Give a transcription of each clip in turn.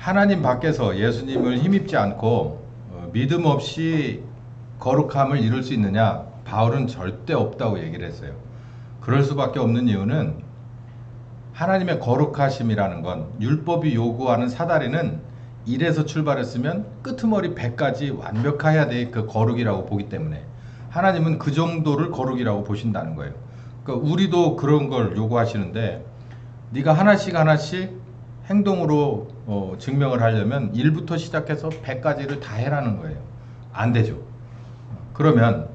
하나님 밖에서 예수님을 힘입지 않고 믿음 없이 거룩함을 이룰 수 있느냐? 바울은 절대 없다고 얘기를 했어요. 그럴 수밖에 없는 이유는 하나님의 거룩하심이라는 건 율법이 요구하는 사다리는 1에서 출발했으면 끄트머리 100까지 완벽해야 될 그 거룩이라고 보기 때문에 하나님은 그 정도를 거룩이라고 보신다는 거예요. 그러니까 우리도 그런 걸 요구하시는데 네가 하나씩 하나씩 행동으로 증명을 하려면 1부터 시작해서 100까지를 다 해라는 거예요. 안 되죠. 그러면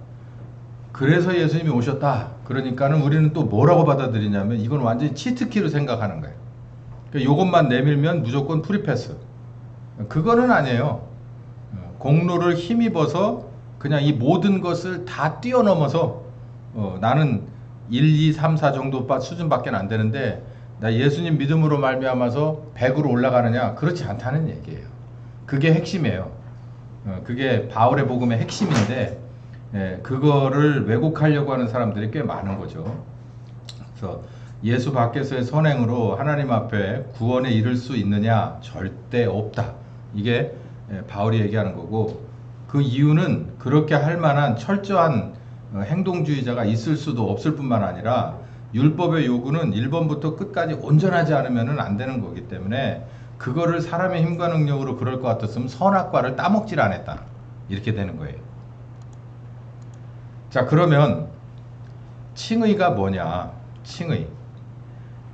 그래서 예수님이 오셨다. 그러니까는 우리는 또 뭐라고 받아들이냐면 이건 완전히 치트키로 생각하는 거예요. 그러니까 이것만 내밀면 무조건 프리패스. 그거는 아니에요. 공로를 힘입어서 그냥 이 모든 것을 다 뛰어넘어서 나는 1, 2, 3, 4 정도 수준밖에 안 되는데 나 예수님 믿음으로 말미암아서 100으로 올라가느냐? 그렇지 않다는 얘기예요. 그게 핵심이에요. 그게 바울의 복음의 핵심인데 그거를 왜곡하려고 하는 사람들이 꽤 많은 거죠. 그래서 예수 밖에서의 선행으로 하나님 앞에 구원에 이를 수 있느냐? 절대 없다. 이게 바울이 얘기하는 거고 그 이유는 그렇게 할 만한 철저한 행동주의자가 있을 수도 없을 뿐만 아니라 율법의 요구는 1번부터 끝까지 온전하지 않으면 안 되는 거기 때문에 그거를 사람의 힘과 능력으로 그럴 것 같았으면 선악과를 따먹질 않았다. 이렇게 되는 거예요. 자, 그러면 칭의가 뭐냐? 칭의.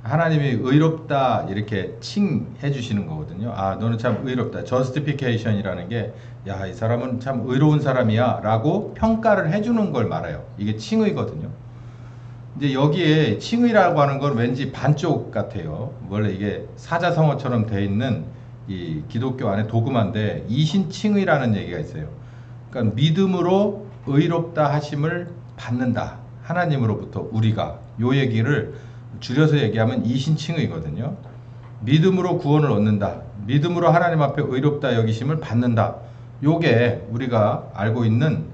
하나님이 의롭다 이렇게 칭해 주시는 거거든요. 아, 너는 참 의롭다. justification이라는 게 야, 이 사람은 참 의로운 사람이야 라고 평가를 해주는 걸 말해요. 이게 칭의거든요. 이제 여기에 칭의라고 하는 건 왠지 반쪽 같아요. 원래 이게 사자성어처럼 돼 있는 이 기독교 안에 도구만데 이신칭의라는 얘기가 있어요. 그러니까 믿음으로 의롭다 하심을 받는다. 하나님으로부터 우리가 요 얘기를 줄여서 얘기하면 이신칭의거든요. 믿음으로 구원을 얻는다. 믿음으로 하나님 앞에 의롭다 여기심을 받는다. 요게 우리가 알고 있는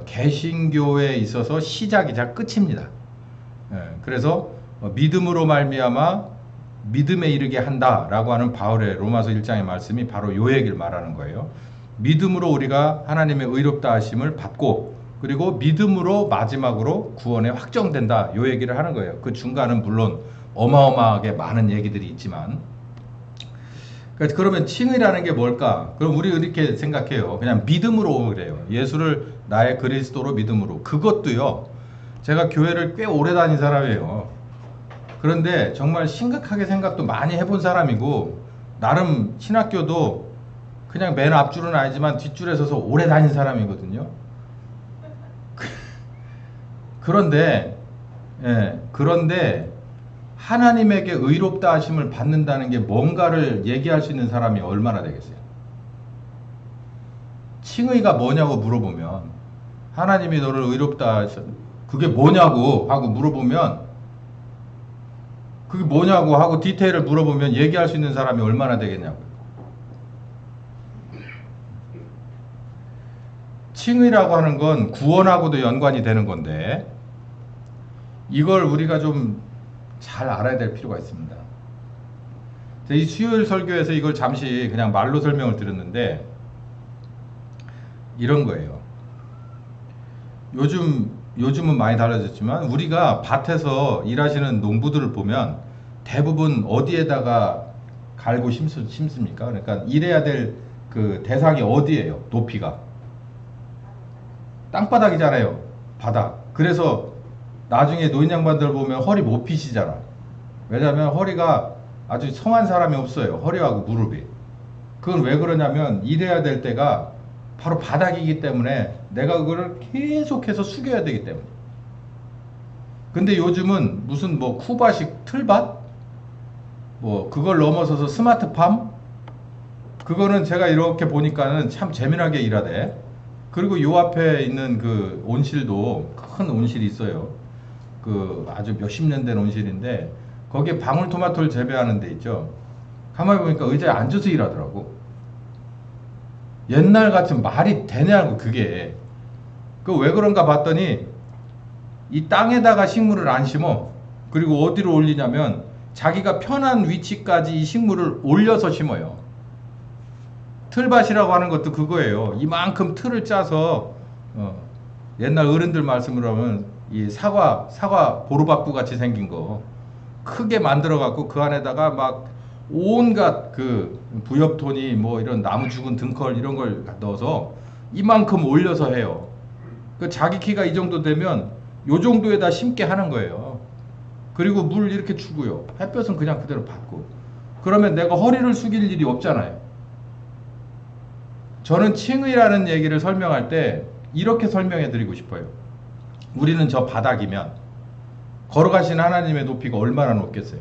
개신교에 있어서 시작이자 끝입니다. 그래서 믿음으로 말미암아 믿음에 이르게 한다라고 하는 바울의 로마서 1장의 말씀이 바로 요 얘기를 말하는 거예요. 믿음으로 우리가 하나님의 의롭다 하심을 받고 그리고 믿음으로 마지막으로 구원에 확정된다. 요 얘기를 하는 거예요. 그 중간은 물론 어마어마하게 많은 얘기들이 있지만 그러면 칭의라는 게 뭘까? 그럼 우리 이렇게 생각해요. 그냥 믿음으로 그래요. 예수를 나의 그리스도로 믿음으로. 그것도요. 제가 교회를 꽤 오래 다닌 사람이에요. 그런데 정말 심각하게 생각도 많이 해본 사람이고 나름 신학교도 그냥 맨 앞줄은 아니지만 뒷줄에 서서 오래 다닌 사람이거든요. 그런데 하나님에게 의롭다 하심을 받는다는 게 뭔가를 얘기할 수 있는 사람이 얼마나 되겠어요? 칭의가 뭐냐고 물어보면 하나님이 너를 의롭다 하셔 그게 뭐냐고 하고 물어보면 그게 뭐냐고 하고 디테일을 물어보면 얘기할 수 있는 사람이 얼마나 되겠냐고요. 칭의라고 하는 건 구원하고도 연관이 되는 건데 이걸 우리가 좀 잘 알아야 될 필요가 있습니다. 이 수요일 설교에서 이걸 잠시 그냥 말로 설명을 드렸는데 이런 거예요. 요즘은 많이 달라졌지만 우리가 밭에서 일하시는 농부들을 보면 대부분 어디에다가 갈고 심습니까? 그러니까 일해야 될 그 대상이 어디예요? 높이가 땅바닥이잖아요. 바닥. 그래서 나중에 노인 양반들 보면 허리 못 피시잖아. 왜냐하면 허리가 아주 성한 사람이 없어요. 허리하고 무릎이. 그건 왜 그러냐면 일해야 될 때가 바로 바닥이기 때문에 내가 그거를 계속해서 숙여야 되기 때문에. 근데 요즘은 무슨 뭐 쿠바식 틀밭? 뭐 그걸 넘어서서 스마트팜? 그거는 제가 이렇게 보니까는 참 재미나게 일하대. 그리고 요 앞에 있는 그 온실도 큰 온실이 있어요. 그 아주 몇십 년 된 온실인데 거기에 방울토마토를 재배하는 데 있죠. 가만히 보니까 의자에 앉아서 일하더라고. 옛날 같은 말이 되냐고 그게. 그 왜 그런가 봤더니 이 땅에다가 식물을 안 심어. 그리고 어디로 올리냐면 자기가 편한 위치까지 이 식물을 올려서 심어요. 틀밭이라고 하는 것도 그거예요. 이만큼 틀을 짜서 옛날 어른들 말씀으로 하면 이 사과 보루박구 같이 생긴 거 크게 만들어 갖고 그 안에다가 막 온갖 그 부엽토니 뭐 이런 나무 죽은 등컬 이런 걸 넣어서 이만큼 올려서 해요. 그 자기 키가 이 정도 되면 요 정도에다 심게 하는 거예요. 그리고 물 이렇게 주고요. 햇볕은 그냥 그대로 받고. 그러면 내가 허리를 숙일 일이 없잖아요. 저는 칭의라는 얘기를 설명할 때 이렇게 설명해 드리고 싶어요. 우리는 저 바닥이면 걸어가신 하나님의 높이가 얼마나 높겠어요?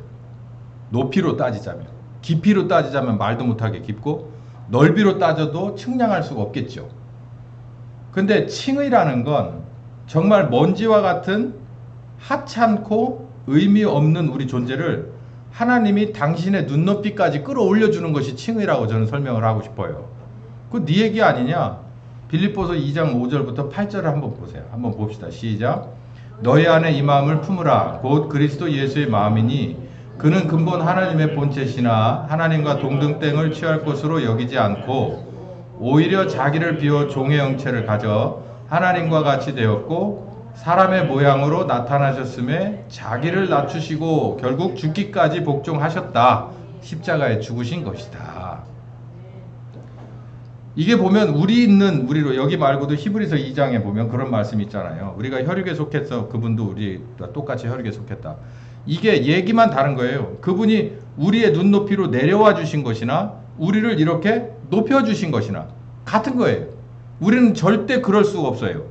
높이로 따지자면, 깊이로 따지자면 말도 못하게 깊고, 넓이로 따져도 측량할 수가 없겠죠. 근데 칭의라는 건 정말 먼지와 같은 하찮고 의미 없는 우리 존재를 하나님이 당신의 눈높이까지 끌어올려 주는 것이 칭의라고 저는 설명을 하고 싶어요. 그 네 얘기 아니냐? 빌립보서 2장 5절부터 8절을 한번 보세요. 한번 봅시다. 시작. 너희 안에 이 마음을 품으라. 곧 그리스도 예수의 마음이니 그는 근본 하나님의 본체시나 하나님과 동등됨을 취할 것으로 여기지 않고 오히려 자기를 비워 종의 형체를 가져 하나님과 같이 되었고 사람의 모양으로 나타나셨음에 자기를 낮추시고 결국 죽기까지 복종하셨다. 십자가에 죽으신 것이다. 이게 보면 우리로 여기 말고도 히브리서 2장에 보면 그런 말씀이 있잖아요. 우리가 혈육에 속해서 그분도 우리가 똑같이 혈육에 속했다. 이게 얘기만 다른 거예요. 그분이 우리의 눈높이로 내려와 주신 것이나 우리를 이렇게 높여 주신 것이나 같은 거예요. 우리는 절대 그럴 수가 없어요.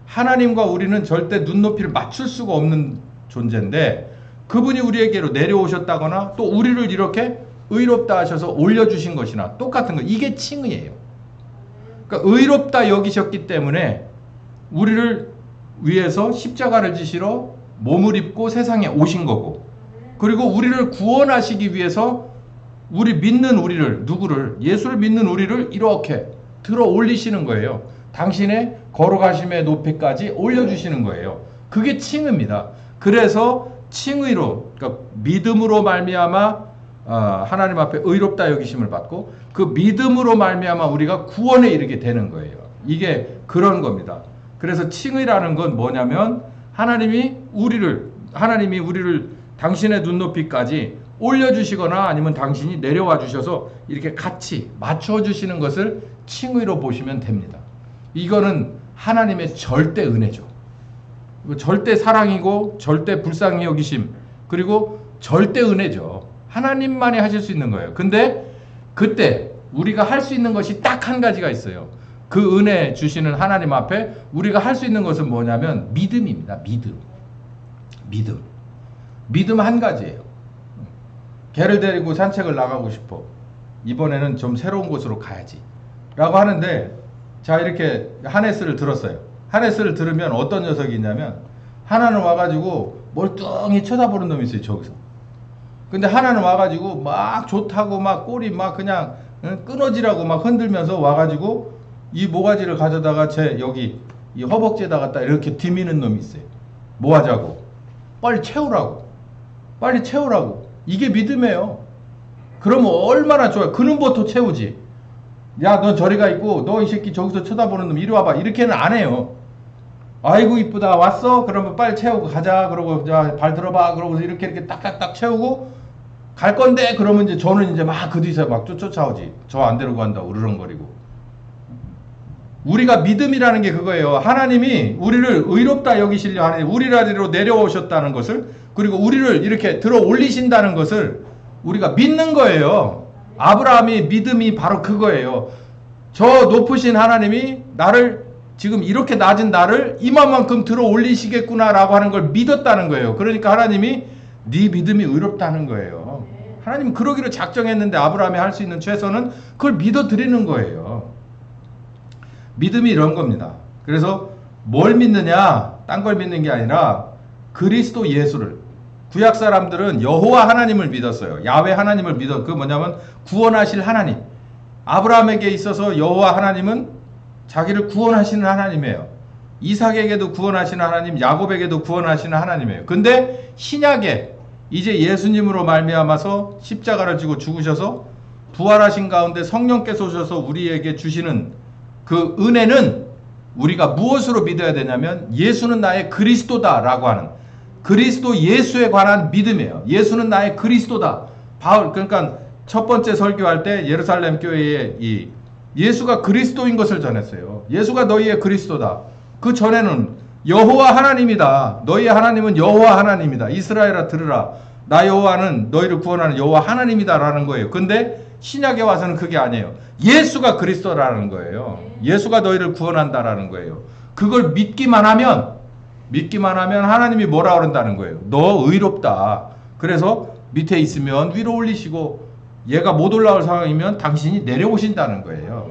하나님과 우리는 절대 눈높이를 맞출 수가 없는 존재인데 그분이 우리에게로 내려오셨다거나 또 우리를 이렇게 의롭다 하셔서 올려주신 것이나 똑같은 거. 이게 칭의예요. 그러니까 의롭다 여기셨기 때문에 우리를 위해서 십자가를 지시러 몸을 입고 세상에 오신 거고, 그리고 우리를 구원하시기 위해서 우리 믿는 우리를, 누구를, 예수를 믿는 우리를 이렇게 들어 올리시는 거예요. 당신의 걸어가심의 높이까지 올려주시는 거예요. 그게 칭의입니다. 그래서 칭의로, 그러니까 믿음으로 말미암아 하나님 앞에 의롭다 여기심을 받고 그 믿음으로 말미암아 우리가 구원에 이르게 되는 거예요. 이게 그런 겁니다. 그래서 칭의라는 건 뭐냐면 하나님이 우리를 당신의 눈높이까지 올려주시거나 아니면 당신이 내려와 주셔서 이렇게 같이 맞춰주시는 것을 칭의로 보시면 됩니다. 이거는 하나님의 절대 은혜죠. 절대 사랑이고 절대 불쌍히 여기심 그리고 절대 은혜죠. 하나님만이 하실 수 있는 거예요. 근데 그때 우리가 할 수 있는 것이 딱 한 가지가 있어요. 그 은혜 주시는 하나님 앞에 우리가 할 수 있는 것은 뭐냐면 믿음입니다. 믿음 한 가지예요. 개를 데리고 산책을 나가고 싶어. 이번에는 좀 새로운 곳으로 가야지. 라고 하는데 자 이렇게 하네스를 들었어요. 하네스를 들으면 어떤 녀석이 있냐면 하나는 와가지고 멀뚱히 쳐다보는 놈이 있어요. 저기서. 근데 하나는 와가지고 막 좋다고 막 꼬리 막 그냥 끊어지라고 막 흔들면서 와가지고 이 모가지를 가져다가 여기 이 허벅지에다 갖다 이렇게 디미는 놈이 있어요. 뭐 하자고? 빨리 채우라고. 이게 믿음이에요. 그러면 얼마나 좋아요. 그놈부터 채우지. 야, 너 저리 가 있고 너 이 새끼 저기서 쳐다보는 놈 이리 와봐. 이렇게는 안 해요. 아이고 이쁘다 왔어? 그러면 빨리 채우고 가자. 그러고 자, 발 들어봐. 그러고서 이렇게 딱딱딱 채우고 갈 건데 그러면 이제 저는 이제 막 그 뒤에서 막 쫓아오지. 저 안 데리고 간다고 으르렁거리고. 우리가 믿음이라는 게 그거예요. 하나님이 우리를 의롭다 여기시려 하니 우리라리로 내려오셨다는 것을 그리고 우리를 이렇게 들어 올리신다는 것을 우리가 믿는 거예요. 아브라함이 믿음이 바로 그거예요. 저 높으신 하나님이 나를 지금 이렇게 낮은 나를 이만큼 들어 올리시겠구나라고 하는 걸 믿었다는 거예요. 그러니까 하나님이 네 믿음이 의롭다는 거예요. 하나님은 그러기로 작정했는데 아브라함이 할 수 있는 최선은 그걸 믿어드리는 거예요. 믿음이 이런 겁니다. 그래서 뭘 믿느냐? 딴 걸 믿는 게 아니라 그리스도 예수를. 구약 사람들은 여호와 하나님을 믿었어요. 야훼 하나님을 믿어. 그 뭐냐면 구원하실 하나님. 아브라함에게 있어서 여호와 하나님은 자기를 구원하시는 하나님이에요. 이삭에게도 구원하시는 하나님, 야곱에게도 구원하시는 하나님이에요. 근데 신약에 이제 예수님으로 말미암아서 십자가를 지고 죽으셔서 부활하신 가운데 성령께서 오셔서 우리에게 주시는 그 은혜는 우리가 무엇으로 믿어야 되냐면 예수는 나의 그리스도다라고 하는 그리스도 예수에 관한 믿음이에요. 예수는 나의 그리스도다. 바울 그러니까 첫 번째 설교할 때 예루살렘 교회에 이 예수가 그리스도인 것을 전했어요. 예수가 너희의 그리스도다. 그 전에는 여호와 하나님이다. 너희의 하나님은 여호와 하나님이다. 이스라엘아 들으라. 나 여호와는 너희를 구원하는 여호와 하나님이다라는 거예요. 근데 신약에 와서는 그게 아니에요. 예수가 그리스도라는 거예요. 예수가 너희를 구원한다라는 거예요. 그걸 믿기만 하면 하나님이 뭐라 그런다는 거예요. 너 의롭다. 그래서 밑에 있으면 위로 올리시고 얘가 못 올라올 상황이면 당신이 내려오신다는 거예요.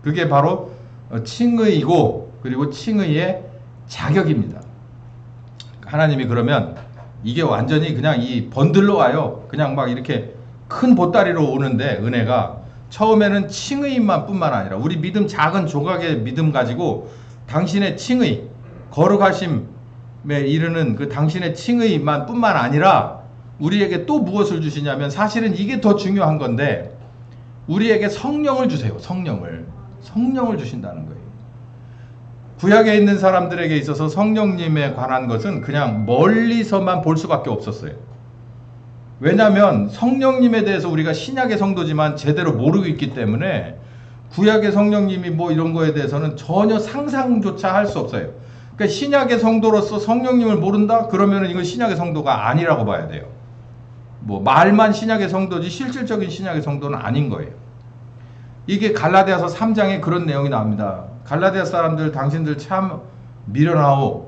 그게 바로 칭의이고 그리고 칭의의 자격입니다. 하나님이 그러면 이게 완전히 그냥 이 번들로 와요. 그냥 막 이렇게 큰 보따리로 오는데 은혜가 처음에는 칭의만 뿐만 아니라 우리 믿음 작은 조각의 믿음 가지고 당신의 칭의 거룩하심에 이르는 그 당신의 칭의만 뿐만 아니라 우리에게 또 무엇을 주시냐면 사실은 이게 더 중요한 건데 우리에게 성령을 주세요. 성령을 주신다는 거예요. 구약에 있는 사람들에게 있어서 성령님에 관한 것은 그냥 멀리서만 볼 수밖에 없었어요. 왜냐하면 성령님에 대해서 우리가 신약의 성도지만 제대로 모르고 있기 때문에 구약의 성령님이 뭐 이런 거에 대해서는 전혀 상상조차 할 수 없어요. 그러니까 신약의 성도로서 성령님을 모른다? 그러면 이건 신약의 성도가 아니라고 봐야 돼요. 뭐 말만 신약의 성도지 실질적인 신약의 성도는 아닌 거예요. 이게 갈라디아서 3장에 그런 내용이 나옵니다. 갈라디아 사람들 당신들 참 미련하오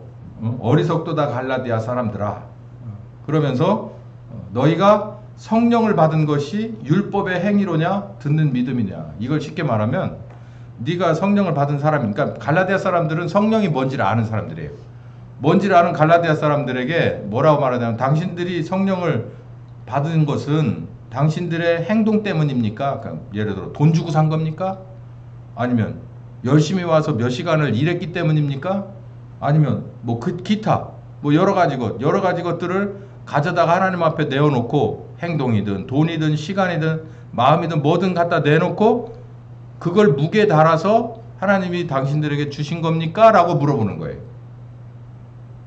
어리석도다 갈라디아 사람들아. 그러면서 너희가 성령을 받은 것이 율법의 행위로냐 듣는 믿음이냐. 이걸 쉽게 말하면 네가 성령을 받은 사람이니까 갈라디아 사람들은 성령이 뭔지를 아는 사람들이에요. 뭔지를 아는 갈라디아 사람들에게 뭐라고 말하냐면 당신들이 성령을 받은 것은 당신들의 행동 때문입니까? 그러니까 예를 들어 돈 주고 산 겁니까? 아니면 열심히 와서 몇 시간을 일했기 때문입니까? 아니면 뭐 기타 뭐 여러 가지 것들을 가져다가 하나님 앞에 내어놓고 행동이든 돈이든 시간이든 마음이든 뭐든 갖다 내놓고 그걸 무게에 달아서 하나님이 당신들에게 주신 겁니까? 라고 물어보는 거예요.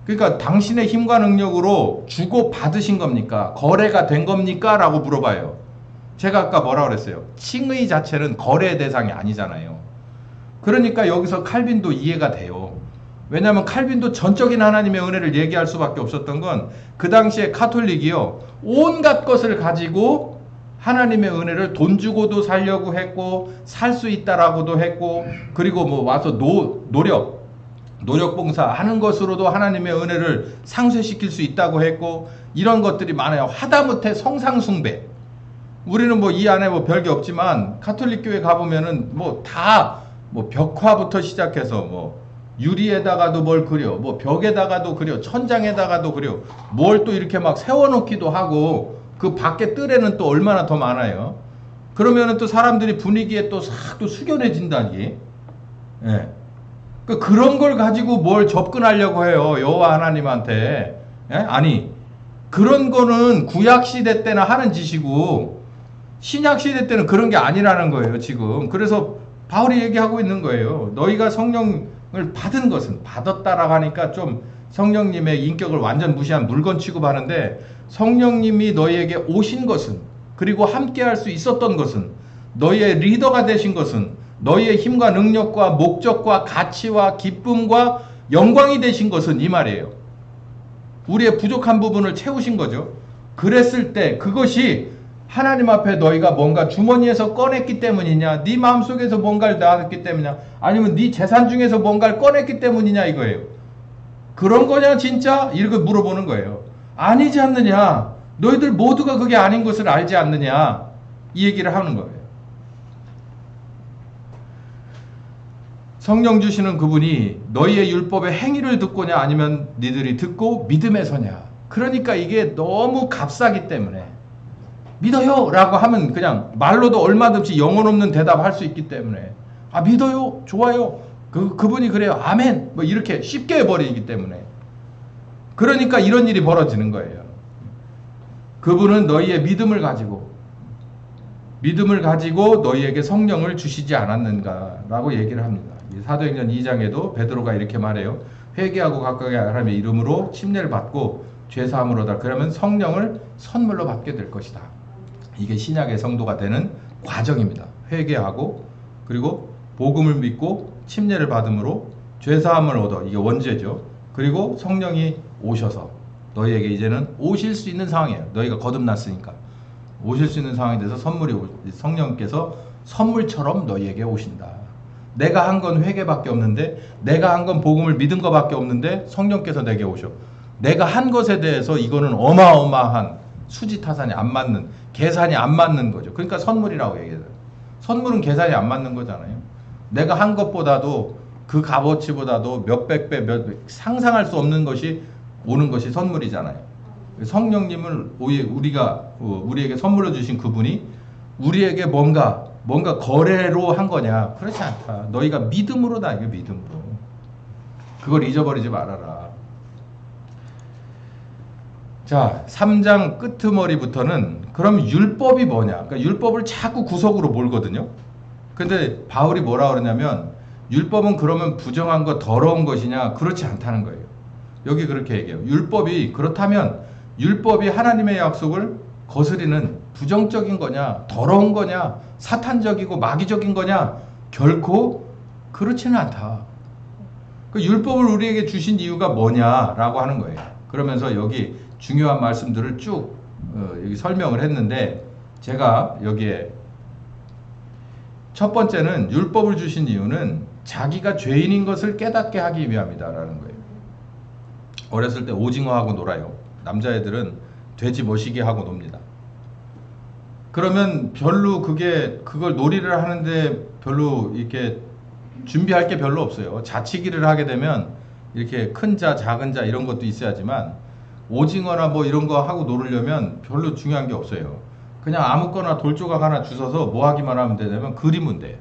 그러니까 당신의 힘과 능력으로 주고 받으신 겁니까? 거래가 된 겁니까? 라고 물어봐요. 제가 아까 뭐라 그랬어요? 칭의 자체는 거래 대상이 아니잖아요. 그러니까 여기서 칼빈도 이해가 돼요. 왜냐하면 칼빈도 전적인 하나님의 은혜를 얘기할 수밖에 없었던 건 그 당시에 카톨릭이요 온갖 것을 가지고 하나님의 은혜를 돈 주고도 살려고 했고 살 수 있다라고도 했고 그리고 뭐 와서 노력 봉사 하는 것으로도 하나님의 은혜를 상쇄시킬 수 있다고 했고 이런 것들이 많아요. 하다못해 성상 숭배. 우리는 뭐 이 안에 뭐 별게 없지만 카톨릭 교회 가보면은 뭐 다 뭐 벽화부터 시작해서 뭐 유리에다가도 뭘 그려, 뭐 벽에다가도 그려, 천장에다가도 그려, 뭘 또 이렇게 막 세워놓기도 하고 그 밖에 뜰에는 또 얼마나 더 많아요. 그러면은 또 사람들이 분위기에 또 싹 또 숙연해진다니. 예. 그런 걸 가지고 뭘 접근하려고 해요. 여호와 하나님한테. 예? 아니 그런 거는 구약 시대 때나 하는 짓이고 신약 시대 때는 그런 게 아니라는 거예요. 지금. 그래서 바울이 얘기하고 있는 거예요. 너희가 성령을 받은 것은 받았다라고 하니까 좀 성령님의 인격을 완전 무시한 물건 취급하는데 성령님이 너희에게 오신 것은 그리고 함께 할 수 있었던 것은 너희의 리더가 되신 것은 너희의 힘과 능력과 목적과 가치와 기쁨과 영광이 되신 것은 이 말이에요. 우리의 부족한 부분을 채우신 거죠. 그랬을 때 그것이 하나님 앞에 너희가 뭔가 주머니에서 꺼냈기 때문이냐 네 마음속에서 뭔가를 놔뒀기 때문이냐 아니면 네 재산 중에서 뭔가를 꺼냈기 때문이냐 이거예요. 그런 거냐 진짜? 이렇게 물어보는 거예요. 아니지 않느냐. 너희들 모두가 그게 아닌 것을 알지 않느냐. 이 얘기를 하는 거예요. 성령 주시는 그분이 너희의 율법의 행위를 듣고냐 아니면 니들이 듣고 믿음에 서냐. 그러니까 이게 너무 값싸기 때문에 믿어요 라고 하면 그냥 말로도 얼마든지 영혼 없는 대답할 수 있기 때문에 아 믿어요 좋아요 그분이 그래요 아멘 뭐 이렇게 쉽게 해버리기 때문에 그러니까 이런 일이 벌어지는 거예요. 그분은 너희의 믿음을 가지고 믿음을 가지고 너희에게 성령을 주시지 않았는가라고 얘기를 합니다. 사도행전 2장에도 베드로가 이렇게 말해요. 회개하고 각각의 하나님의 이름으로 침례를 받고 죄사함을 얻어 그러면 성령을 선물로 받게 될 것이다. 이게 신약의 성도가 되는 과정입니다. 회개하고 그리고 복음을 믿고 침례를 받음으로 죄사함을 얻어, 이게 원죄죠. 그리고 성령이 오셔서 너희에게 이제는 오실 수 있는 상황이에요. 너희가 거듭났으니까 오실 수 있는 상황이 돼서 성령께서 선물처럼 너희에게 오신다. 내가 한 건 회개밖에 없는데, 내가 한 건 복음을 믿은 것밖에 없는데 성령께서 내게 오셔. 내가 한 것에 대해서 이거는 어마어마한 수지타산이 안 맞는, 계산이 안 맞는 거죠. 그러니까 선물이라고 얘기해요. 선물은 계산이 안 맞는 거잖아요. 내가 한 것보다도 그 값어치보다도 몇백 배, 상상할 수 없는 것이 오는 것이 선물이잖아요. 성령님을 우리에게 선물로 주신 그분이 우리에게 뭔가 거래로 한 거냐? 그렇지 않다. 너희가 믿음으로다. 이게 믿음으로. 그걸 잊어버리지 말아라. 자, 3장 끄트머리부터는 그럼 율법이 뭐냐? 그러니까 율법을 자꾸 구석으로 몰거든요. 근데 바울이 뭐라 그러냐면 율법은 그러면 부정한 것, 더러운 것이냐? 그렇지 않다는 거예요. 여기 그렇게 얘기해요. 율법이 그렇다면 율법이 하나님의 약속을 거스리는 부정적인 거냐, 더러운 거냐, 사탄적이고 마귀적인 거냐? 결코 그렇지는 않다. 그 율법을 우리에게 주신 이유가 뭐냐라고 하는 거예요. 그러면서 여기 중요한 말씀들을 쭉 여기 설명을 했는데, 제가 여기에 첫 번째는 율법을 주신 이유는 자기가 죄인인 것을 깨닫게 하기 위함이다라는 거예요. 어렸을 때 오징어하고 놀아요. 남자애들은 돼지 머시기 하고 놉니다. 그러면 별로 그걸 놀이를 하는데 별로 이렇게 준비할 게 별로 없어요. 자치기를 하게 되면 이렇게 큰 자, 작은 자 이런 것도 있어야지만 오징어나 뭐 이런 거 하고 놀으려면 별로 중요한 게 없어요. 그냥 아무거나 돌조각 하나 주워서 뭐 하기만 하면 되냐면 그리면 돼.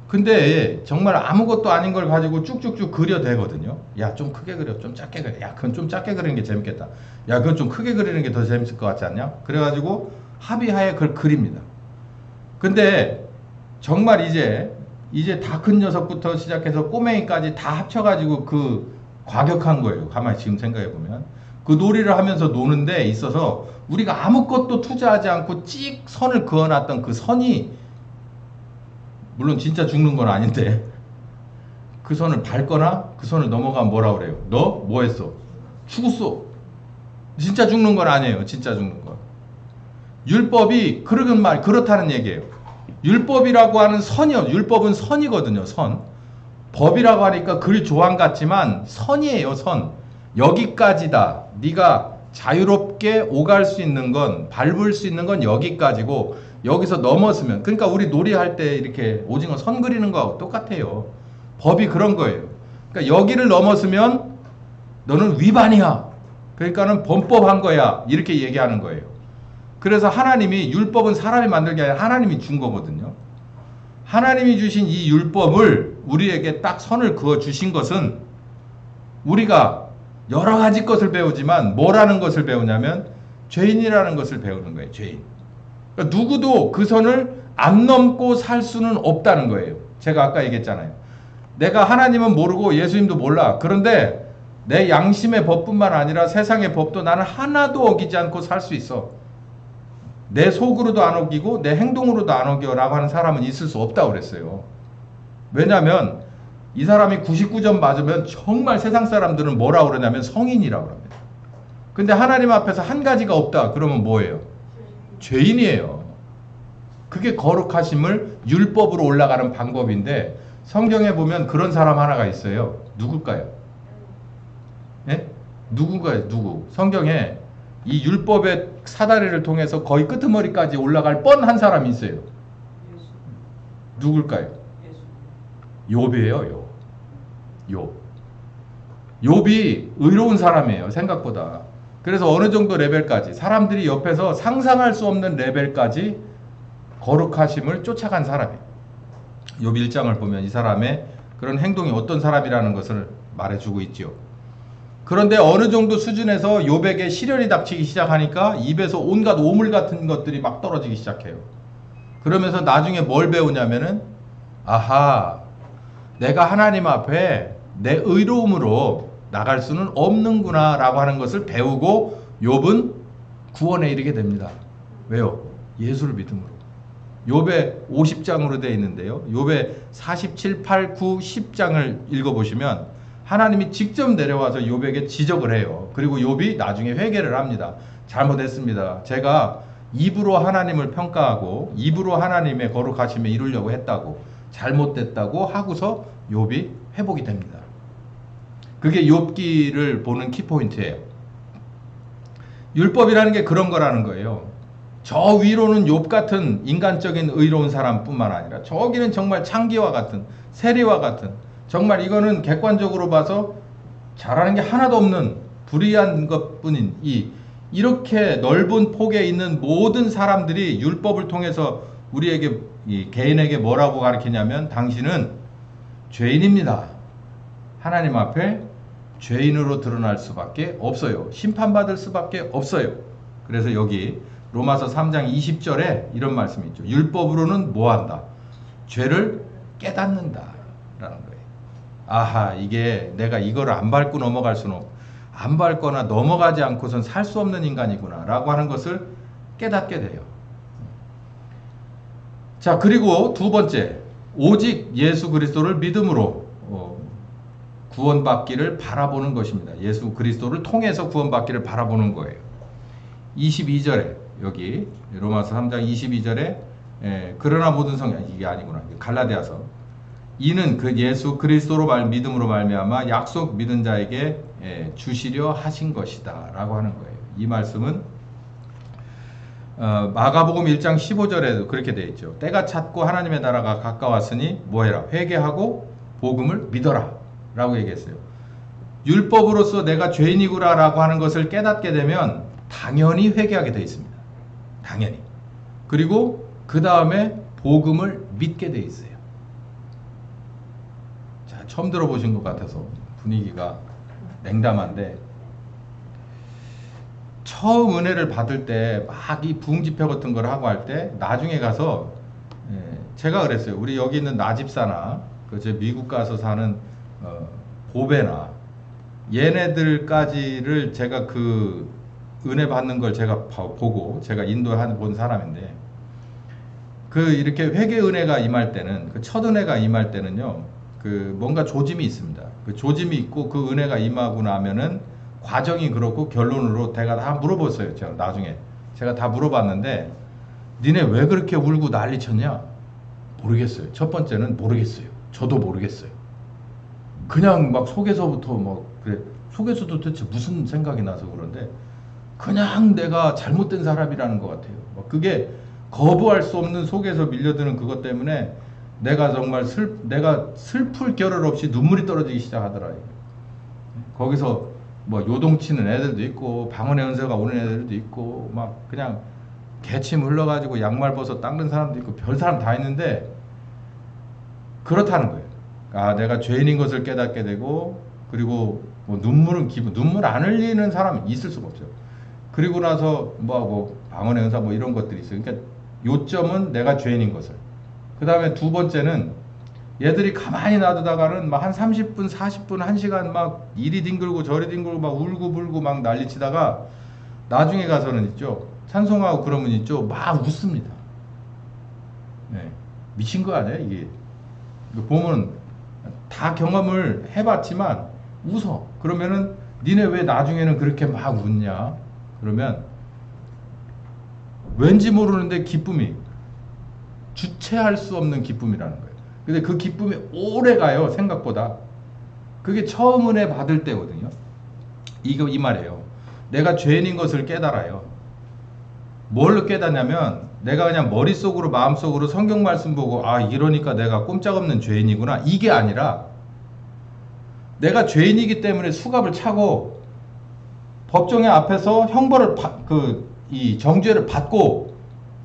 근데 정말 아무것도 아닌 걸 가지고 쭉쭉쭉 그려대거든요. 야, 좀 크게 그려, 좀 작게 그려. 야, 그건 좀 작게 그리는 게 재밌겠다. 야, 그건 좀 크게 그리는 게 더 재밌을 것 같지 않냐? 그래가지고 합의하에 그걸 그립니다. 근데 정말 이제 다 큰 녀석부터 시작해서 꼬맹이까지 다 합쳐가지고 그 과격한 거예요. 가만히 지금 생각해보면. 그 놀이를 하면서 노는 데 있어서 우리가 아무것도 투자하지 않고 찍 선을 그어놨던 그 선이, 물론 진짜 죽는 건 아닌데, 그 선을 밟거나 그 선을 넘어가면 뭐라 그래요? 너 뭐 했어? 죽었어. 진짜 죽는 건 아니에요. 진짜 죽는 건. 율법이 그렇다는 얘기예요. 율법이라고 하는 선이요. 율법은 선이거든요. 선. 법이라고 하니까 글 조항 같지만 선이에요. 선. 여기까지다. 네가 자유롭게 오갈 수 있는 건, 밟을 수 있는 건 여기까지고, 여기서 넘었으면, 그러니까 우리 놀이할 때 이렇게 오징어 선 그리는 거하고 똑같아요. 법이 그런 거예요. 그러니까 여기를 넘었으면 너는 위반이야. 그러니까는 범법한 거야. 이렇게 얘기하는 거예요. 그래서 하나님이, 율법은 사람이 만든 게 아니라 하나님이 준 거거든요. 하나님이 주신 이 율법을 우리에게 딱 선을 그어 주신 것은, 우리가 여러 가지 것을 배우지만 뭐라는 것을 배우냐면 죄인이라는 것을 배우는 거예요. 죄인. 그러니까 누구도 그 선을 안 넘고 살 수는 없다는 거예요. 제가 아까 얘기했잖아요. 내가 하나님은 모르고 예수님도 몰라. 그런데 내 양심의 법뿐만 아니라 세상의 법도 나는 하나도 어기지 않고 살 수 있어. 내 속으로도 안 어기고 내 행동으로도 안 어겨라고 하는 사람은 있을 수 없다고 그랬어요. 왜냐하면 이 사람이 99점 맞으면 정말 세상 사람들은 뭐라고 그러냐면 성인이라고 합니다. 근데 하나님 앞에서 한 가지가 없다. 그러면 뭐예요? 죄인이에요. 그게 거룩하심을 율법으로 올라가는 방법인데, 성경에 보면 그런 사람 하나가 있어요. 누굴까요? 예? 누군가요? 누구? 성경에 이 율법의 사다리를 통해서 거의 끄트머리까지 올라갈 뻔한 사람이 있어요. 누굴까요? 욥이에요. 욥. 욥이 의로운 사람이에요. 생각보다. 그래서 어느 정도 레벨까지, 사람들이 옆에서 상상할 수 없는 레벨까지 거룩하심을 쫓아간 사람이에요. 욥 1장을 보면 이 사람의 그런 행동이 어떤 사람이라는 것을 말해주고 있죠. 그런데 어느 정도 수준에서 욥에게 시련이 닥치기 시작하니까 입에서 온갖 오물 같은 것들이 막 떨어지기 시작해요. 그러면서 나중에 뭘 배우냐면은 아하, 내가 하나님 앞에 내 의로움으로 나갈 수는 없는구나 라고 하는 것을 배우고 욥은 구원에 이르게 됩니다. 왜요? 예수를 믿음으로. 욥의 50장으로 되어 있는데요. 욥의 47, 8, 9, 10장을 읽어보시면 하나님이 직접 내려와서 욥에게 지적을 해요. 그리고 욥이 나중에 회개를 합니다. 잘못했습니다. 제가 입으로 하나님을 평가하고 입으로 하나님의 거룩하심에 이루려고 했다고, 잘못됐다고 하고서 욥이 회복이 됩니다. 그게 욥기를 보는 키포인트예요. 율법이라는 게 그런 거라는 거예요. 저 위로는 욥 같은 인간적인 의로운 사람뿐만 아니라 저기는 정말 창기와 같은, 세리와 같은, 정말 이거는 객관적으로 봐서 잘하는 게 하나도 없는 불의한 것뿐인 이렇게 넓은 폭에 있는 모든 사람들이 율법을 통해서 우리에게, 이 개인에게 뭐라고 가르치냐면 당신은 죄인입니다. 하나님 앞에 죄인으로 드러날 수밖에 없어요. 심판받을 수밖에 없어요. 그래서 여기 로마서 3장 20절에 이런 말씀이 있죠. 율법으로는 뭐한다? 죄를 깨닫는다 라는 거예요. 아하, 이게 내가 이거를 안 밟고 넘어갈 수는 안 밟거나 넘어가지 않고선 살 수 없는 인간이구나 라고 하는 것을 깨닫게 돼요. 자, 그리고 두 번째, 오직 예수 그리스도를 믿음으로 구원받기를 바라보는 것입니다. 예수 그리스도를 통해서 구원받기를 바라보는 거예요. 22절에 여기 로마서 3장 22절에 그러나 모든 성령, 이게 아니구나, 갈라디아서, 이는 그 예수 그리스도로 믿음으로 말미암아 약속 믿은 자에게 주시려 하신 것이다 라고 하는 거예요. 이 말씀은 마가복음 1장 15절에도 그렇게 되어 있죠. 때가 찼고 하나님의 나라가 가까웠으니 뭐해라? 회개하고 복음을 믿어라 라고 얘기했어요. 율법으로서 내가 죄인이구나 라고 하는 것을 깨닫게 되면 당연히 회개하게 되어 있습니다. 당연히. 그리고 그 다음에 복음을 믿게 되어 있어요. 자, 처음 들어보신 것 같아서 분위기가 냉담한데, 처음 은혜를 받을 때 막 이 부흥집회 같은 걸 하고 할 때 나중에 가서 제가 그랬어요. 우리 여기 있는 나집사나 저 미국 가서 사는 보배나 얘네들까지를 제가 그 은혜 받는 걸 제가 보고 제가 인도해 본 사람인데, 그 이렇게 회개 은혜가 임할 때는, 그 첫 은혜가 임할 때는요, 그 뭔가 조짐이 있습니다. 그 조짐이 있고 그 은혜가 임하고 나면은 과정이 그렇고 결론으로 제가 다 물어봤어요. 제가 나중에 제가 다 물어봤는데, 니네 왜 그렇게 울고 난리 쳤냐? 모르겠어요. 첫 번째는 모르겠어요. 저도 모르겠어요. 그냥 막 속에서부터 뭐 그래, 속에서도 도대체 무슨 생각이 나서 그런데 그냥 내가 잘못된 사람이라는 것 같아요. 그게 거부할 수 없는 속에서 밀려드는 그것 때문에 내가 정말 내가 슬플 겨를 없이 눈물이 떨어지기 시작하더라고요. 거기서 뭐 요동치는 애들도 있고 방언의 은사가 오는 애들도 있고 막 그냥 개침 흘러가지고 양말 벗어 닦는 사람도 있고 별 사람 다 있는데, 그렇다는 거예요. 아, 내가 죄인인 것을 깨닫게 되고, 그리고 뭐 눈물 안 흘리는 사람이 있을 수가 없죠. 그리고 나서 뭐하고 방언의 은사 뭐 이런 것들이 있어요. 그러니까 요점은 내가 죄인인 것을. 그 다음에 두 번째는 얘들이 가만히 놔두다가는 막 한 30분, 40분, 1시간 막 이리 뒹굴고 저리 뒹굴고 막 울고 불고 막 난리치다가 나중에 가서는 있죠. 찬송하고 그러면 있죠. 막 웃습니다. 네. 미친 거 아니야, 이게. 보면 다 경험을 해봤지만 웃어. 그러면은 니네 왜 나중에는 그렇게 막 웃냐? 그러면 왠지 모르는데 기쁨이, 주체할 수 없는 기쁨이라는 거예요. 근데 그 기쁨이 오래 가요, 생각보다. 그게 처음 은혜 받을 때거든요. 이 말이에요. 내가 죄인인 것을 깨달아요. 뭘 깨닫냐면, 내가 그냥 머릿속으로 마음속으로 성경 말씀 보고 아, 이러니까 내가 꼼짝없는 죄인이구나, 이게 아니라 내가 죄인이기 때문에 수갑을 차고 법정의 앞에서 형벌을 이 정죄를 받고,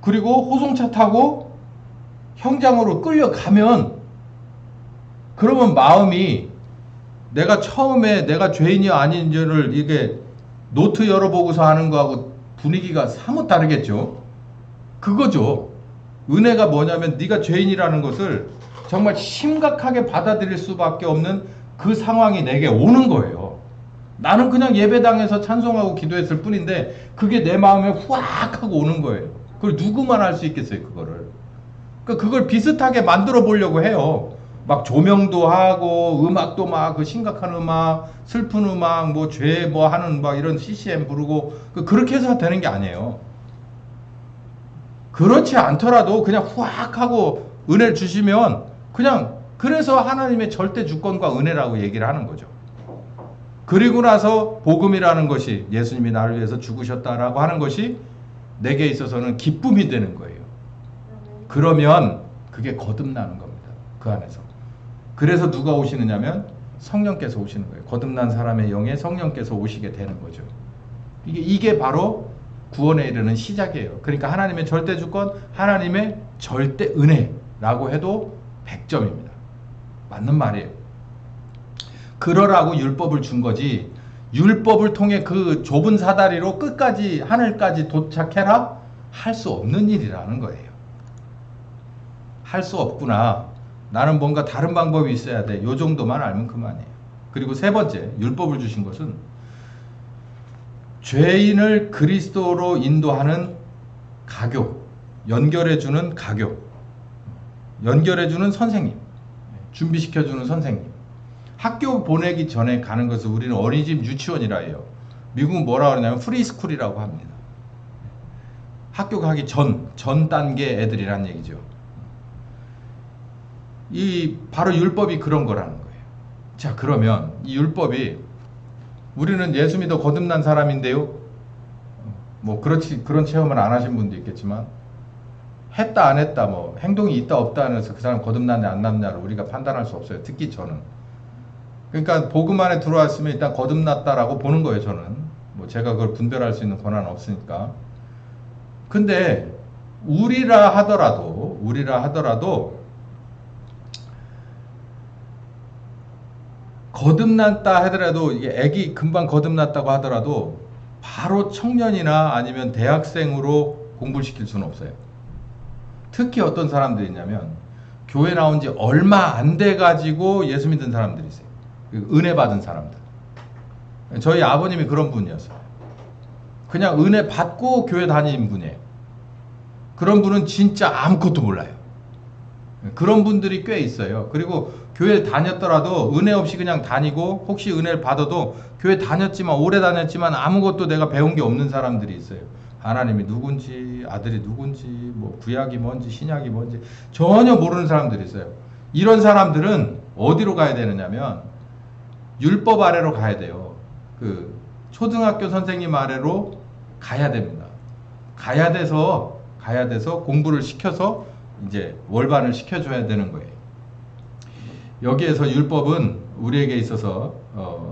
그리고 호송차 타고 형장으로 끌려가면, 그러면 마음이 내가 처음에 내가 죄인이 아닌지를 이게 노트 열어보고서 하는 거하고 분위기가 사뭇 다르겠죠. 그거죠. 은혜가 뭐냐면 네가 죄인이라는 것을 정말 심각하게 받아들일 수밖에 없는 그 상황이 내게 오는 거예요. 나는 그냥 예배당에서 찬송하고 기도했을 뿐인데 그게 내 마음에 후악 하고 오는 거예요. 그걸 누구만 할 수 있겠어요, 그거를. 그러니까 그걸 비슷하게 만들어 보려고 해요. 막 조명도 하고 음악도 막 그 심각한 음악, 슬픈 음악, 뭐 죄 뭐 하는 막 이런 CCM 부르고 그렇게 해서 되는 게 아니에요. 그렇지 않더라도 그냥 후악 하고 은혜를 주시면 그냥 그래서 하나님의 절대 주권과 은혜라고 얘기를 하는 거죠. 그리고 나서 복음이라는 것이 예수님이 나를 위해서 죽으셨다라고 하는 것이 내게 있어서는 기쁨이 되는 거예요. 그러면 그게 거듭나는 겁니다. 그 안에서. 그래서 누가 오시느냐면 성령께서 오시는 거예요. 거듭난 사람의 영에 성령께서 오시게 되는 거죠. 이게 바로 구원에 이르는 시작이에요. 그러니까 하나님의 절대 주권, 하나님의 절대 은혜라고 해도 100점입니다. 맞는 말이에요. 그러라고 율법을 준 거지, 율법을 통해 그 좁은 사다리로 끝까지 하늘까지 도착해라? 할 수 없는 일이라는 거예요. 할 수 없구나. 나는 뭔가 다른 방법이 있어야 돼. 요 정도만 알면 그만이에요. 그리고 세 번째, 율법을 주신 것은 죄인을 그리스도로 인도하는 가교, 연결해주는 가교, 연결해주는 선생님, 준비시켜주는 선생님. 학교 보내기 전에 가는 것을 우리는 어린이집 유치원이라 해요. 미국은 뭐라 그러냐면 프리스쿨이라고 합니다. 학교 가기 전 단계 애들이란 얘기죠. 이 바로 율법이 그런 거라는 거예요. 자, 그러면 이 율법이, 우리는 예수 믿어 거듭난 사람인데요. 뭐 그런 체험을 안 하신 분도 있겠지만, 했다 안 했다, 뭐 행동이 있다 없다 하면서 그 사람 거듭났냐 안 났냐를 우리가 판단할 수 없어요. 특히 저는. 그러니까 복음 안에 들어왔으면 일단 거듭났다라고 보는 거예요. 저는 뭐 제가 그걸 분별할 수 있는 권한은 없으니까. 근데 우리라 하더라도 거듭났다 하더라도, 이게 애기 금방 거듭났다고 하더라도 바로 청년이나 아니면 대학생으로 공부를 시킬 수는 없어요. 특히 어떤 사람들이 있냐면 교회 나온 지 얼마 안 돼 가지고 예수 믿은 사람들이 있어요. 은혜 받은 사람들. 저희 아버님이 그런 분이었어요. 그냥 은혜 받고 교회 다니는 분이에요. 그런 분은 진짜 아무것도 몰라요. 그런 분들이 꽤 있어요. 그리고 교회 다녔더라도 은혜 없이 그냥 다니고, 혹시 은혜를 받아도 교회 다녔지만, 오래 다녔지만 아무것도 내가 배운 게 없는 사람들이 있어요. 하나님이 누군지, 아들이 누군지, 뭐 구약이 뭔지 신약이 뭔지 전혀 모르는 사람들이 있어요. 이런 사람들은 어디로 가야 되느냐면 율법 아래로 가야 돼요. 그 초등학교 선생님 아래로 가야 됩니다. 가야 돼서 공부를 시켜서 이제 월반을 시켜줘야 되는 거예요. 여기에서 율법은 우리에게 있어서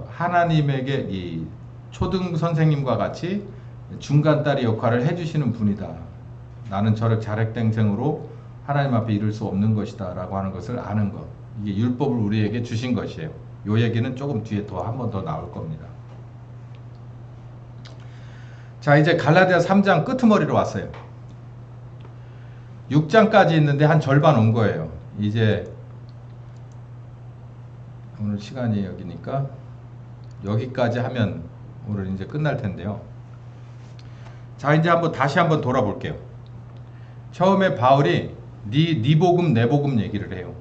하나님에게 이 초등 선생님과 같이 중간다리 역할을 해주시는 분이다. 나는 저를 자력갱생으로 하나님 앞에 이룰 수 없는 것이다 라고 하는 것을 아는 것. 이게 율법을 우리에게 주신 것이에요. 요 얘기는 조금 뒤에 한 번 더 나올 겁니다. 자, 이제 갈라디아 3장 끄트머리로 왔어요. 6장까지 있는데 한 절반 온 거예요. 이제 오늘 시간이 여기니까 여기까지 하면 오늘 이제 끝날 텐데요. 자, 이제 다시 한번 돌아볼게요. 처음에 바울이 네 복음 내 복음 얘기를 해요.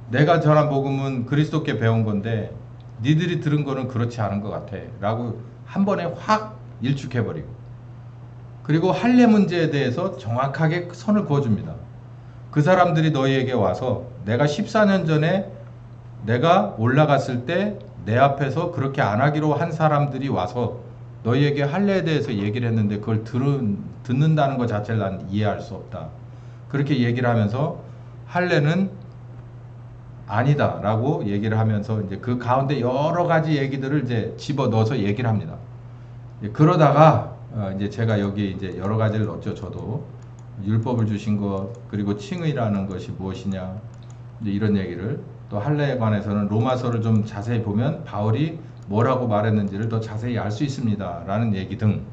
내가 전한 복음은 그리스도께 배운 건데 니들이 들은 거는 그렇지 않은 것 같아 라고 한 번에 확 일축해버리고, 그리고 할례 문제에 대해서 정확하게 선을 그어줍니다. 그 사람들이 너희에게 와서 내가 14년 전에 내가 올라갔을 때 내 앞에서 그렇게 안 하기로 한 사람들이 와서 너희에게 할례에 대해서 얘기를 했는데 그걸 듣는다는 것 자체를 난 이해할 수 없다. 그렇게 얘기를 하면서 할례는 아니다 라고 얘기를 하면서 이제 그 가운데 여러 가지 얘기들을 이제 집어 넣어서 얘기를 합니다. 그러다가 이제 제가 여기 이제 여러 가지를 넣었죠. 저도 율법을 주신 것, 그리고 칭의라는 것이 무엇이냐, 이제 이런 얘기를 또 할례에 관해서는 로마서를 좀 자세히 보면 바울이 뭐라고 말했는지를 더 자세히 알 수 있습니다. 라는 얘기 등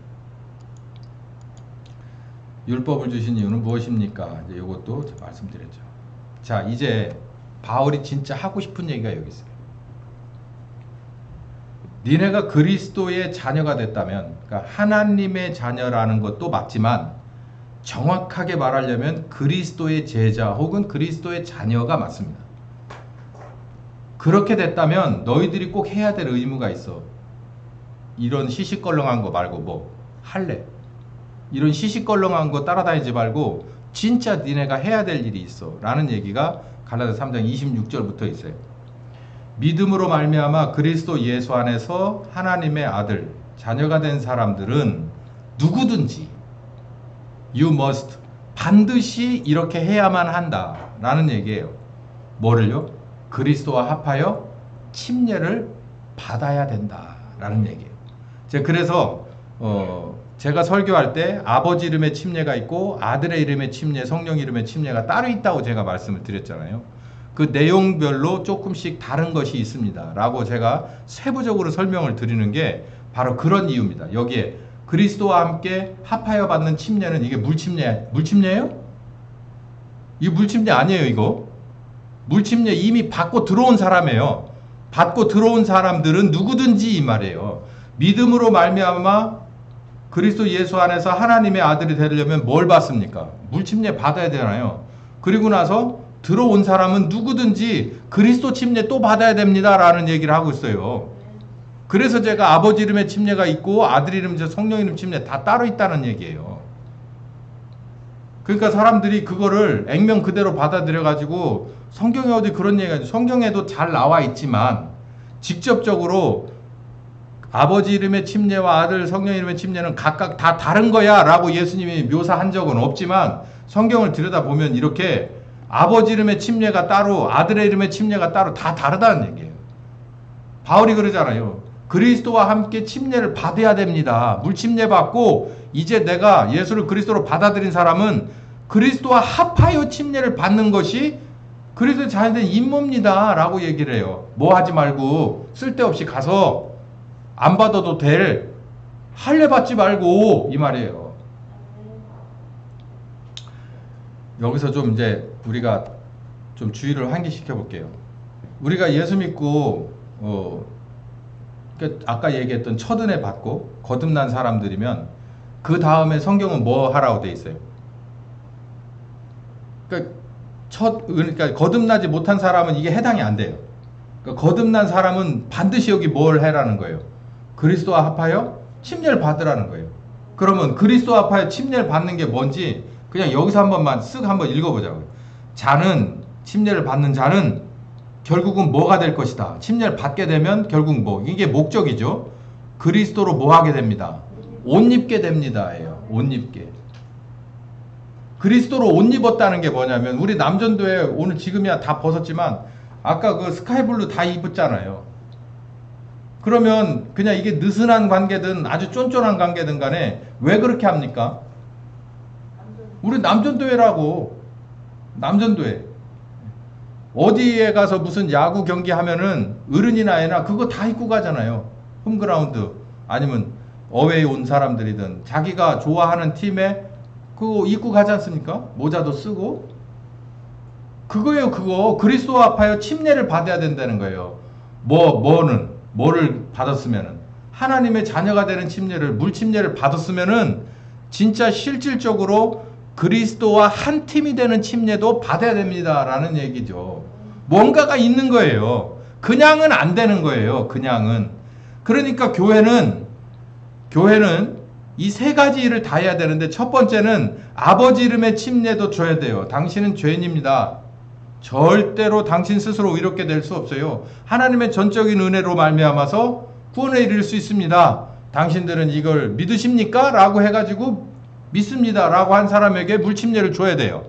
율법을 주신 이유는 무엇입니까? 이제 이것도 말씀드렸죠. 자, 이제 바울이 진짜 하고 싶은 얘기가 여기 있어요. 니네가 그리스도의 자녀가 됐다면, 그러니까 하나님의 자녀라는 것도 맞지만 정확하게 말하려면 그리스도의 제자 혹은 그리스도의 자녀가 맞습니다. 그렇게 됐다면 너희들이 꼭 해야 될 의무가 있어. 이런 시시껄렁한 거 말고 뭐 할래. 이런 시시껄렁한 거 따라다니지 말고 진짜 니네가 해야 될 일이 있어. 라는 얘기가 갈라디아 3장 26절부터 있어요. 믿음으로 말미암아 그리스도 예수 안에서 하나님의 아들, 자녀가 된 사람들은 누구든지 you must 반드시 이렇게 해야만 한다 라는 얘기예요. 뭐를요? 그리스도와 합하여 침례를 받아야 된다 라는 얘기예요. 그래서 제가 설교할 때 아버지 이름의 침례가 있고 아들의 이름의 침례, 성령 이름의 침례가 따로 있다고 제가 말씀을 드렸잖아요. 그 내용별로 조금씩 다른 것이 있습니다 라고 제가 세부적으로 설명을 드리는 게 바로 그런 이유입니다. 여기에 그리스도와 함께 합하여 받는 침례는 이게 물침례예요? 이거 물침례 아니에요. 이거 물침례 이미 받고 들어온 사람이에요. 받고 들어온 사람들은 누구든지 이 말이에요. 믿음으로 말미암아 그리스도 예수 안에서 하나님의 아들이 되려면 뭘 받습니까? 물침례 받아야 되잖아요. 그리고 나서 들어온 사람은 누구든지 그리스도 침례 또 받아야 됩니다 라는 얘기를 하고 있어요. 그래서 제가 아버지 이름의 침례가 있고 아들 이름, 성령 이름 침례 다 따로 있다는 얘기예요. 그러니까 사람들이 그거를 액면 그대로 받아들여 가지고 성경에 어디 그런 얘기가 있죠. 성경에도 잘 나와 있지만 직접적으로 아버지 이름의 침례와 아들 성령 이름의 침례는 각각 다 다른 거야 라고 예수님이 묘사한 적은 없지만 성경을 들여다보면 이렇게 아버지 이름의 침례가 따로 아들의 이름의 침례가 따로 다 다르다는 얘기예요. 바울이 그러잖아요. 그리스도와 함께 침례를 받아야 됩니다. 물침례 받고 이제 내가 예수를 그리스도로 받아들인 사람은 그리스도와 합하여 침례를 받는 것이 그리스도의 자녀된 임무입니다 라고 얘기를 해요. 뭐 하지 말고 쓸데없이 가서 안 받아도 될 할례 받지 말고 이 말이에요. 여기서 좀 이제 우리가 좀 주의를 환기시켜 볼게요. 우리가 예수 믿고 그러니까 아까 얘기했던 첫 은혜 받고 거듭난 사람들이면 그 다음에 성경은 뭐 하라고 돼 있어요? 그러니까 거듭나지 못한 사람은 이게 해당이 안 돼요. 그러니까 거듭난 사람은 반드시 여기 뭘 해라는 거예요? 그리스도와 합하여 침례를 받으라는 거예요. 그러면 그리스도와 합하여 침례를 받는 게 뭔지 그냥 여기서 한 번만 쓱 한번 읽어보자고요. 침례를 받는 자는 결국은 뭐가 될 것이다. 침례를 받게 되면 결국 뭐 이게 목적이죠. 그리스도로 뭐 하게 됩니다. 옷 입게 됩니다. 옷 입게. 그리스도로 옷 입었다는 게 뭐냐면 우리 남전도에 오늘 지금이야 다 벗었지만 아까 그 스카이블루 다 입었잖아요. 그러면 그냥 이게 느슨한 관계든 아주 쫀쫀한 관계든 간에 왜 그렇게 합니까? 우리 남전도회라고. 남전도회. 어디에 가서 무슨 야구 경기 하면은 어른이나 애나 그거 다 입고 가잖아요. 홈그라운드 아니면 어웨이 온 사람들이든 자기가 좋아하는 팀에 그거 입고 가지 않습니까? 모자도 쓰고. 그거예요. 그거 그리스도와 합하여 침례를 받아야 된다는 거예요. 뭐를 받았으면은 하나님의 자녀가 되는 침례를 물침례를 받았으면은 진짜 실질적으로 그리스도와 한 팀이 되는 침례도 받아야 됩니다 라는 얘기죠. 뭔가가 있는 거예요. 그냥은 안 되는 거예요. 그냥은. 그러니까 교회는 이 세 가지 일을 다 해야 되는데 첫 번째는 아버지 이름의 침례도 줘야 돼요. 당신은 죄인입니다. 절대로 당신 스스로 의롭게 될 수 없어요. 하나님의 전적인 은혜로 말미암아서 구원에 이를 수 있습니다. 당신들은 이걸 믿으십니까? 라고 해가지고 믿습니다 라고 한 사람에게 물침례를 줘야 돼요.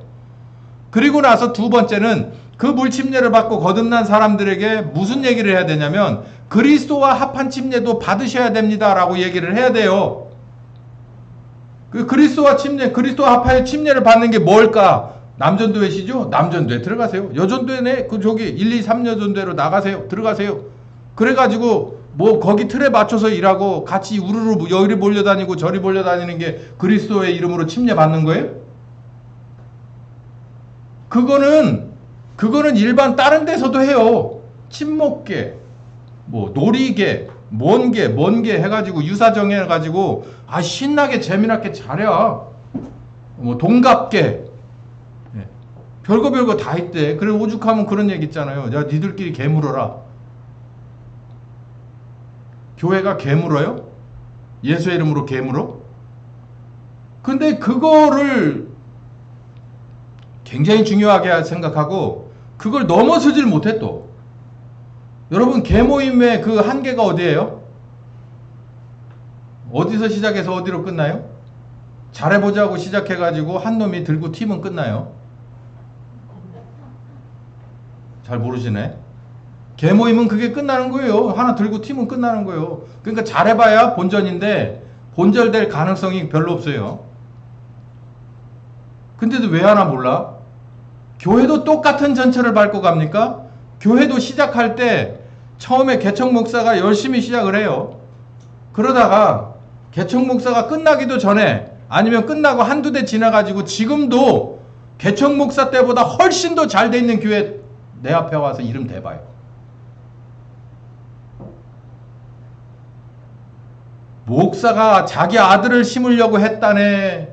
그리고 나서 두 번째는 그 물침례를 받고 거듭난 사람들에게 무슨 얘기를 해야 되냐면 그리스도와 합한 침례도 받으셔야 됩니다 라고 얘기를 해야 돼요. 그 그리스도와 합하여 침례를 받는 게 뭘까? 남전도회시죠? 남전도회 들어가세요. 여전도회네. 그 저기 1, 2, 3여전도회로 나가세요. 들어가세요. 그래가지고 뭐 거기 틀에 맞춰서 일하고 같이 우르르 여기 몰려다니고 저리 몰려다니는 게 그리스도의 이름으로 침례받는 거예요? 그거는 일반 다른 데서도 해요. 친목계, 뭐 놀이계, 뭔 게 해가지고 유사정해 해가지고 신나게 재미나게 잘해. 뭐 동갑계, 별거 다 있대. 그래 오죽하면 그런 얘기 있잖아요. 야 니들끼리 개물어라. 교회가 개물어요? 예수의 이름으로 개물어? 근데 그거를 굉장히 중요하게 생각하고 그걸 넘어서질 못해 또. 여러분 개모임의 그 한계가 어디예요? 어디서 시작해서 어디로 끝나요? 잘해보자고 시작해가지고 한 놈이 들고 튀면 끝나요. 잘 모르시네. 개모임은 그게 끝나는 거예요. 하나 들고 튀면 끝나는 거예요. 그러니까 잘해봐야 본전인데 본절될 가능성이 별로 없어요. 근데도 왜 하나 몰라? 교회도 똑같은 전철을 밟고 갑니까? 교회도 시작할 때 처음에 개척 목사가 열심히 시작을 해요. 그러다가 개척 목사가 끝나기도 전에 아니면 끝나고 한두 대 지나가지고 지금도 개척 목사 때보다 훨씬 더 잘 돼 있는 교회 내 앞에 와서 이름 대봐요. 목사가 자기 아들을 심으려고 했다네.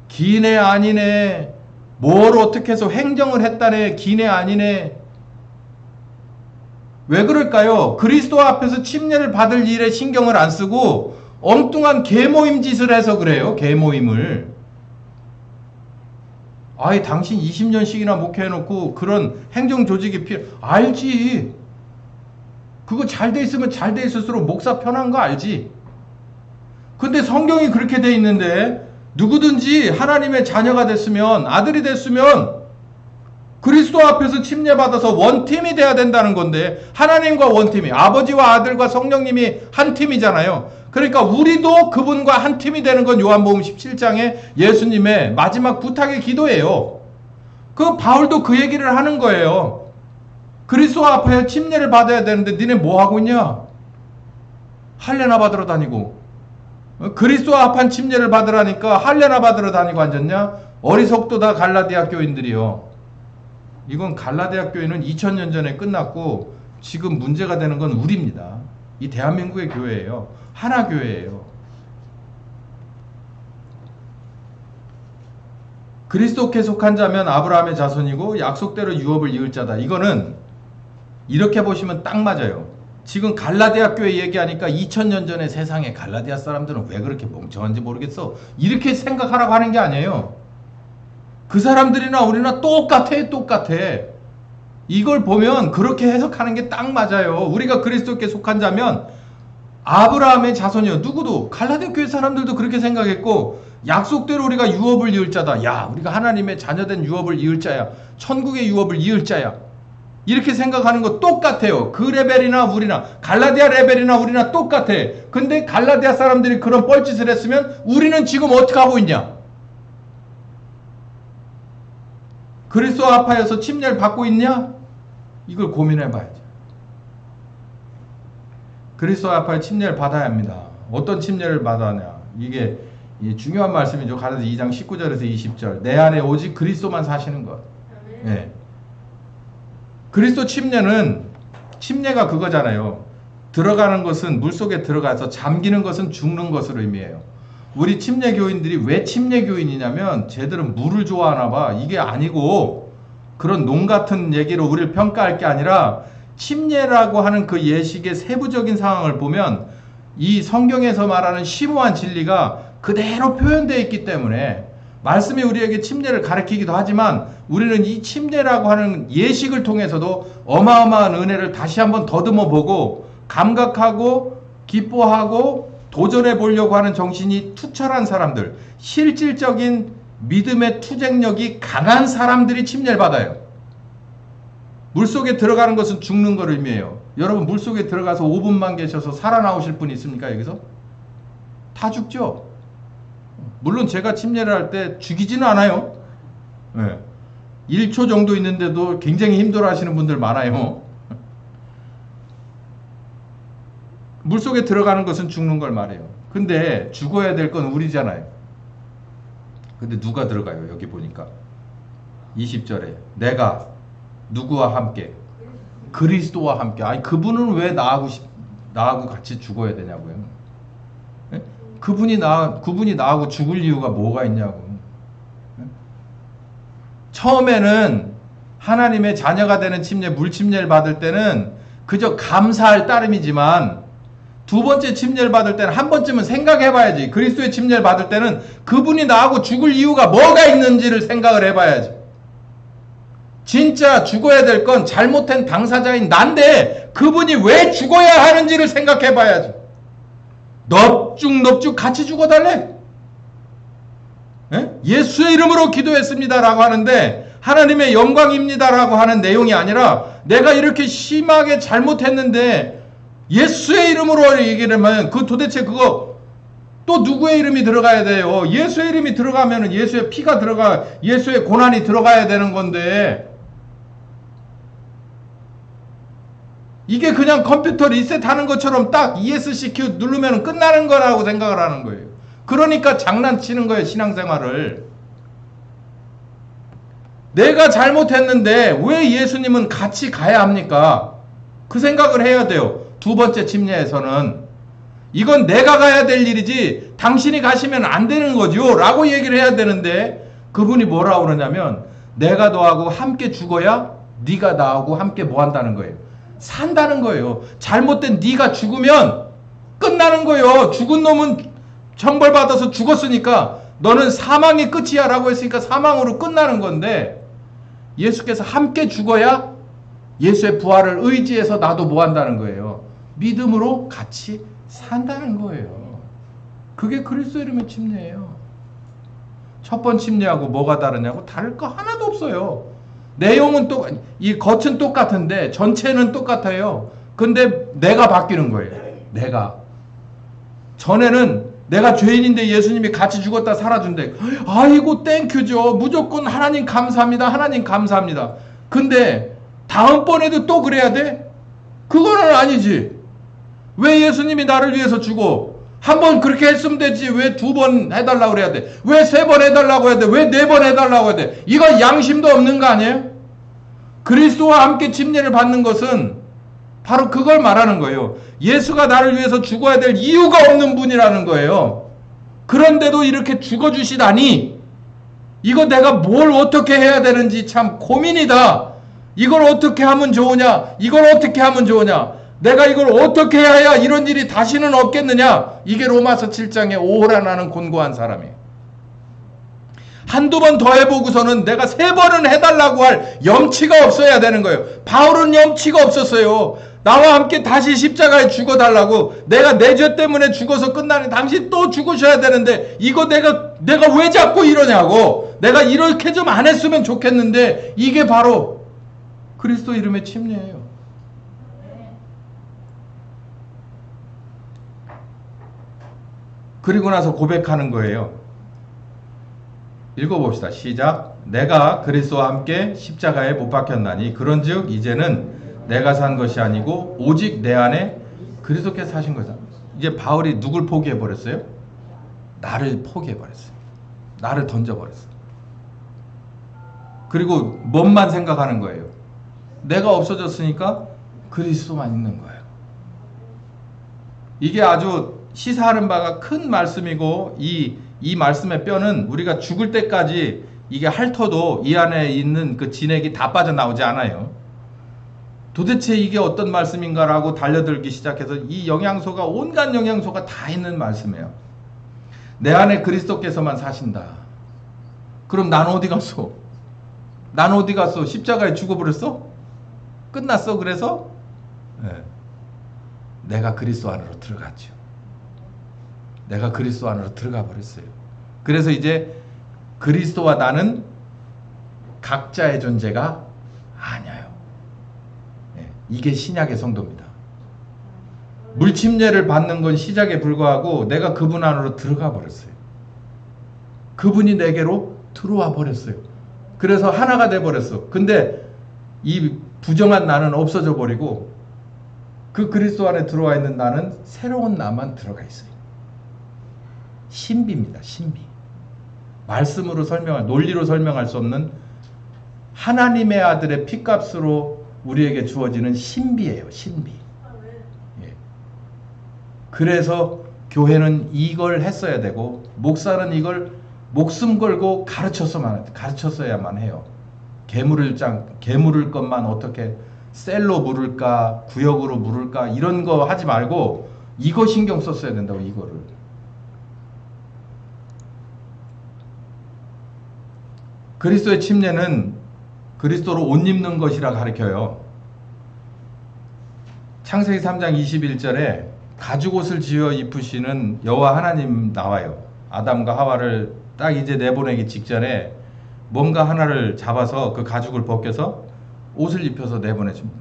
기네 아니네. 뭘 어떻게 해서 횡정을 했다네. 기네 아니네. 왜 그럴까요? 그리스도 앞에서 침례를 받을 일에 신경을 안 쓰고 엉뚱한 개모임 짓을 해서 그래요. 개모임을. 당신 20년씩이나 목회해놓고 그런 행정조직이 알지. 그거 잘 돼 있으면 잘 돼 있을수록 목사 편한 거 알지. 근데 성경이 그렇게 돼 있는데 누구든지 하나님의 자녀가 됐으면 아들이 됐으면 그리스도 앞에서 침례받아서 원팀이 돼야 된다는 건데 하나님과 원팀이 아버지와 아들과 성령님이 한 팀이잖아요. 그러니까 우리도 그분과 한 팀이 되는 건 요한복음 17장에 예수님의 마지막 부탁의 기도예요. 그 바울도 그 얘기를 하는 거예요. 그리스도 앞에 침례를 받아야 되는데 니네 뭐 하고 있냐? 할례나 받으러 다니고 그리스도 앞한 침례를 받으라니까 할례나 받으러 다니고 앉았냐? 어리석도다 갈라디아 교인들이요. 이건 갈라디아 교회는 2000년 전에 끝났고 지금 문제가 되는 건 우리입니다. 이 대한민국의 교회예요. 하나 교회예요. 그리스도께 속한 자면 아브라함의 자손이고 약속대로 유업을 이을 자다. 이거는 이렇게 보시면 딱 맞아요. 지금 갈라디아 교회 얘기하니까 2000년 전에 세상에 갈라디아 사람들은 왜 그렇게 멍청한지 모르겠어. 이렇게 생각하라고 하는 게 아니에요. 그 사람들이나 우리나 똑같아. 이걸 보면 그렇게 해석하는 게 딱 맞아요. 우리가 그리스도께 속한 자면 아브라함의 자손이요. 누구도 갈라디아 교회 사람들도 그렇게 생각했고 약속대로 우리가 유업을 이을 자다. 야, 우리가 하나님의 자녀된 유업을 이을 자야. 천국의 유업을 이을 자야. 이렇게 생각하는 거 똑같아요. 그 레벨이나 우리나 갈라디아 레벨이나 우리나 똑같아. 근데 갈라디아 사람들이 그런 뻘짓을 했으면 우리는 지금 어떻게 하고 있냐? 그리스도 앞하여서 침례를 받고 있냐? 이걸 고민해 봐야죠. 그리스도 앞하여 침례를 받아야 합니다. 어떤 침례를 받아냐? 이게 중요한 말씀이죠. 갈라디아 2장 19절에서 20절. 내 안에 오직 그리스도만 사시는 것. 네. 그리스도 침례가 그거잖아요. 들어가는 것은 물속에 들어가서 잠기는 것은 죽는 것으로 의미해요. 우리 침례교인들이 왜 침례교인이냐면 쟤들은 물을 좋아하나 봐. 이게 아니고 그런 농 같은 얘기로 우리를 평가할 게 아니라 침례라고 하는 그 예식의 세부적인 상황을 보면 이 성경에서 말하는 심오한 진리가 그대로 표현되어 있기 때문에 말씀이 우리에게 침례를 가르치기도 하지만 우리는 이 침례라고 하는 예식을 통해서도 어마어마한 은혜를 다시 한번 더듬어 보고 감각하고 기뻐하고 도전해 보려고 하는 정신이 투철한 사람들, 실질적인 믿음의 투쟁력이 강한 사람들이 침례를 받아요. 물속에 들어가는 것은 죽는 걸 의미해요. 여러분 물속에 들어가서 5분만 계셔서 살아나오실 분 있습니까? 여기서? 다 죽죠. 물론 제가 침례를 할 때 죽이지는 않아요. 네. 1초 정도 있는데도 굉장히 힘들어 하시는 분들 많아요. 물속에 들어가는 것은 죽는 걸 말해요. 근데 죽어야 될 건 우리잖아요. 근데 누가 들어가요? 여기 보니까 20절에 내가 누구와 함께? 그리스도와 함께. 아니 그분은 왜 나하고 같이 죽어야 되냐고요. 예? 그분이 나하고 죽을 이유가 뭐가 있냐고. 예? 처음에는 하나님의 자녀가 되는 침례, 물침례를 받을 때는 그저 감사할 따름이지만 두 번째 침례를 받을 때는 한 번쯤은 생각해봐야지. 그리스도의 침례를 받을 때는 그분이 나하고 죽을 이유가 뭐가 있는지를 생각을 해봐야지. 진짜 죽어야 될 건 잘못된 당사자인 난데 그분이 왜 죽어야 하는지를 생각해봐야지. 넙죽 같이 죽어달래. 예? 예수의 이름으로 기도했습니다라고 하는데 하나님의 영광입니다라고 하는 내용이 아니라 내가 이렇게 심하게 잘못했는데 예수의 이름으로 얘기를 하면 그 도대체 그거 또 누구의 이름이 들어가야 돼요? 예수의 이름이 들어가면 예수의 피가 들어가, 예수의 고난이 들어가야 되는 건데 이게 그냥 컴퓨터 리셋하는 것처럼 딱 ESCQ 누르면 끝나는 거라고 생각을 하는 거예요. 그러니까 장난치는 거예요, 신앙생활을. 내가 잘못했는데 왜 예수님은 같이 가야 합니까? 그 생각을 해야 돼요. 두 번째 침례에서는 이건 내가 가야 될 일이지 당신이 가시면 안 되는 거죠 라고 얘기를 해야 되는데 그분이 뭐라고 그러냐면 내가 너하고 함께 죽어야 네가 나하고 함께 뭐 한다는 거예요? 산다는 거예요. 잘못된 네가 죽으면 끝나는 거예요. 죽은 놈은 형벌받아서 죽었으니까 너는 사망이 끝이야 라고 했으니까 사망으로 끝나는 건데 예수께서 함께 죽어야 예수의 부활을 의지해서 나도 뭐 한다는 거예요? 믿음으로 같이 산다는 거예요. 그게 그리스도 이름의 침례예요. 첫 번 침례하고 뭐가 다르냐고? 다를 거 하나도 없어요. 내용은 이 겉은 똑같은데 전체는 똑같아요. 근데 내가 바뀌는 거예요. 내가. 전에는 내가 죄인인데 예수님이 같이 죽었다 살아준대. 아이고 땡큐죠. 무조건 하나님 감사합니다. 하나님 감사합니다. 근데 다음번에도 또 그래야 돼? 그거는 아니지. 왜 예수님이 나를 위해서 죽어? 한 번 그렇게 했으면 되지. 왜 두 번 해달라고 그래야 돼? 왜 세 번 해달라고 해야 돼? 왜 네 번 해달라고 해야 돼? 이건 양심도 없는 거 아니에요? 그리스도와 함께 침례를 받는 것은 바로 그걸 말하는 거예요. 예수가 나를 위해서 죽어야 될 이유가 없는 분이라는 거예요. 그런데도 이렇게 죽어주시다니 이거 내가 뭘 어떻게 해야 되는지 참 고민이다. 이걸 어떻게 하면 좋으냐? 이걸 어떻게 하면 좋으냐? 내가 이걸 어떻게 해야 이런 일이 다시는 없겠느냐? 이게 로마서 7장에 오호라 나는 곤고한 사람이에요. 한두 번 더 해보고서는 내가 세 번은 해달라고 할 염치가 없어야 되는 거예요. 바울은 염치가 없었어요. 나와 함께 다시 십자가에 죽어달라고. 내가 내 죄 때문에 죽어서 끝나는 당신 또 죽으셔야 되는데 이거 내가 왜 자꾸 이러냐고. 내가 이렇게 좀 안 했으면 좋겠는데 이게 바로 그리스도 이름의 침례예요. 그리고 나서 고백하는 거예요. 읽어봅시다. 시작. 내가 그리스도와 함께 십자가에 못 박혔나니 그런즉 이제는 내가 산 것이 아니고 오직 내 안에 그리스도께서 사신 거죠. 이제 바울이 누굴 포기해버렸어요? 나를 포기해버렸어요. 나를 던져버렸어요. 그리고 뭔만 생각하는 거예요? 내가 없어졌으니까 그리스도만 있는 거예요. 이게 아주 시사하는 바가 큰 말씀이고 이 말씀의 뼈는 우리가 죽을 때까지 이게 핥어도 이 안에 있는 그 진액이 다 빠져나오지 않아요. 도대체 이게 어떤 말씀인가라고 달려들기 시작해서 이 영양소가 온갖 영양소가 다 있는 말씀이에요. 내 안에 그리스도께서만 사신다. 그럼 난 어디 갔어? 난 어디 갔어? 십자가에 죽어버렸어? 끝났어? 그래서? 네. 내가 그리스도 안으로 들어갔죠. 내가 그리스도 안으로 들어가 버렸어요. 그래서 이제 그리스도와 나는 각자의 존재가 아니에요. 네, 이게 신약의 성도입니다. 물침례를 받는 건 시작에 불과하고 내가 그분 안으로 들어가 버렸어요. 그분이 내게로 들어와 버렸어요. 그래서 하나가 돼버렸어. 근데 이 부정한 나는 없어져 버리고 그 그리스도 안에 들어와 있는 나는 새로운 나만 들어가 있어요. 신비입니다. 신비. 말씀으로 설명할, 논리로 설명할 수 없는 하나님의 아들의 피값으로 우리에게 주어지는 신비예요. 신비. 예. 그래서 교회는 이걸 했어야 되고 목사는 이걸 목숨 걸고 가르쳤어야만 해요. 개물을 것만 어떻게 셀로 물을까 구역으로 물을까 이런 거 하지 말고 이거 신경 썼어야 된다고. 이거를. 그리스도의 침례는 그리스도로 옷 입는 것이라 가르쳐요. 창세기 3장 21절에 가죽옷을 지어 입으시는 여호와 하나님 나와요. 아담과 하와를 딱 이제 내보내기 직전에 뭔가 하나를 잡아서 그 가죽을 벗겨서 옷을 입혀서 내보내줍니다.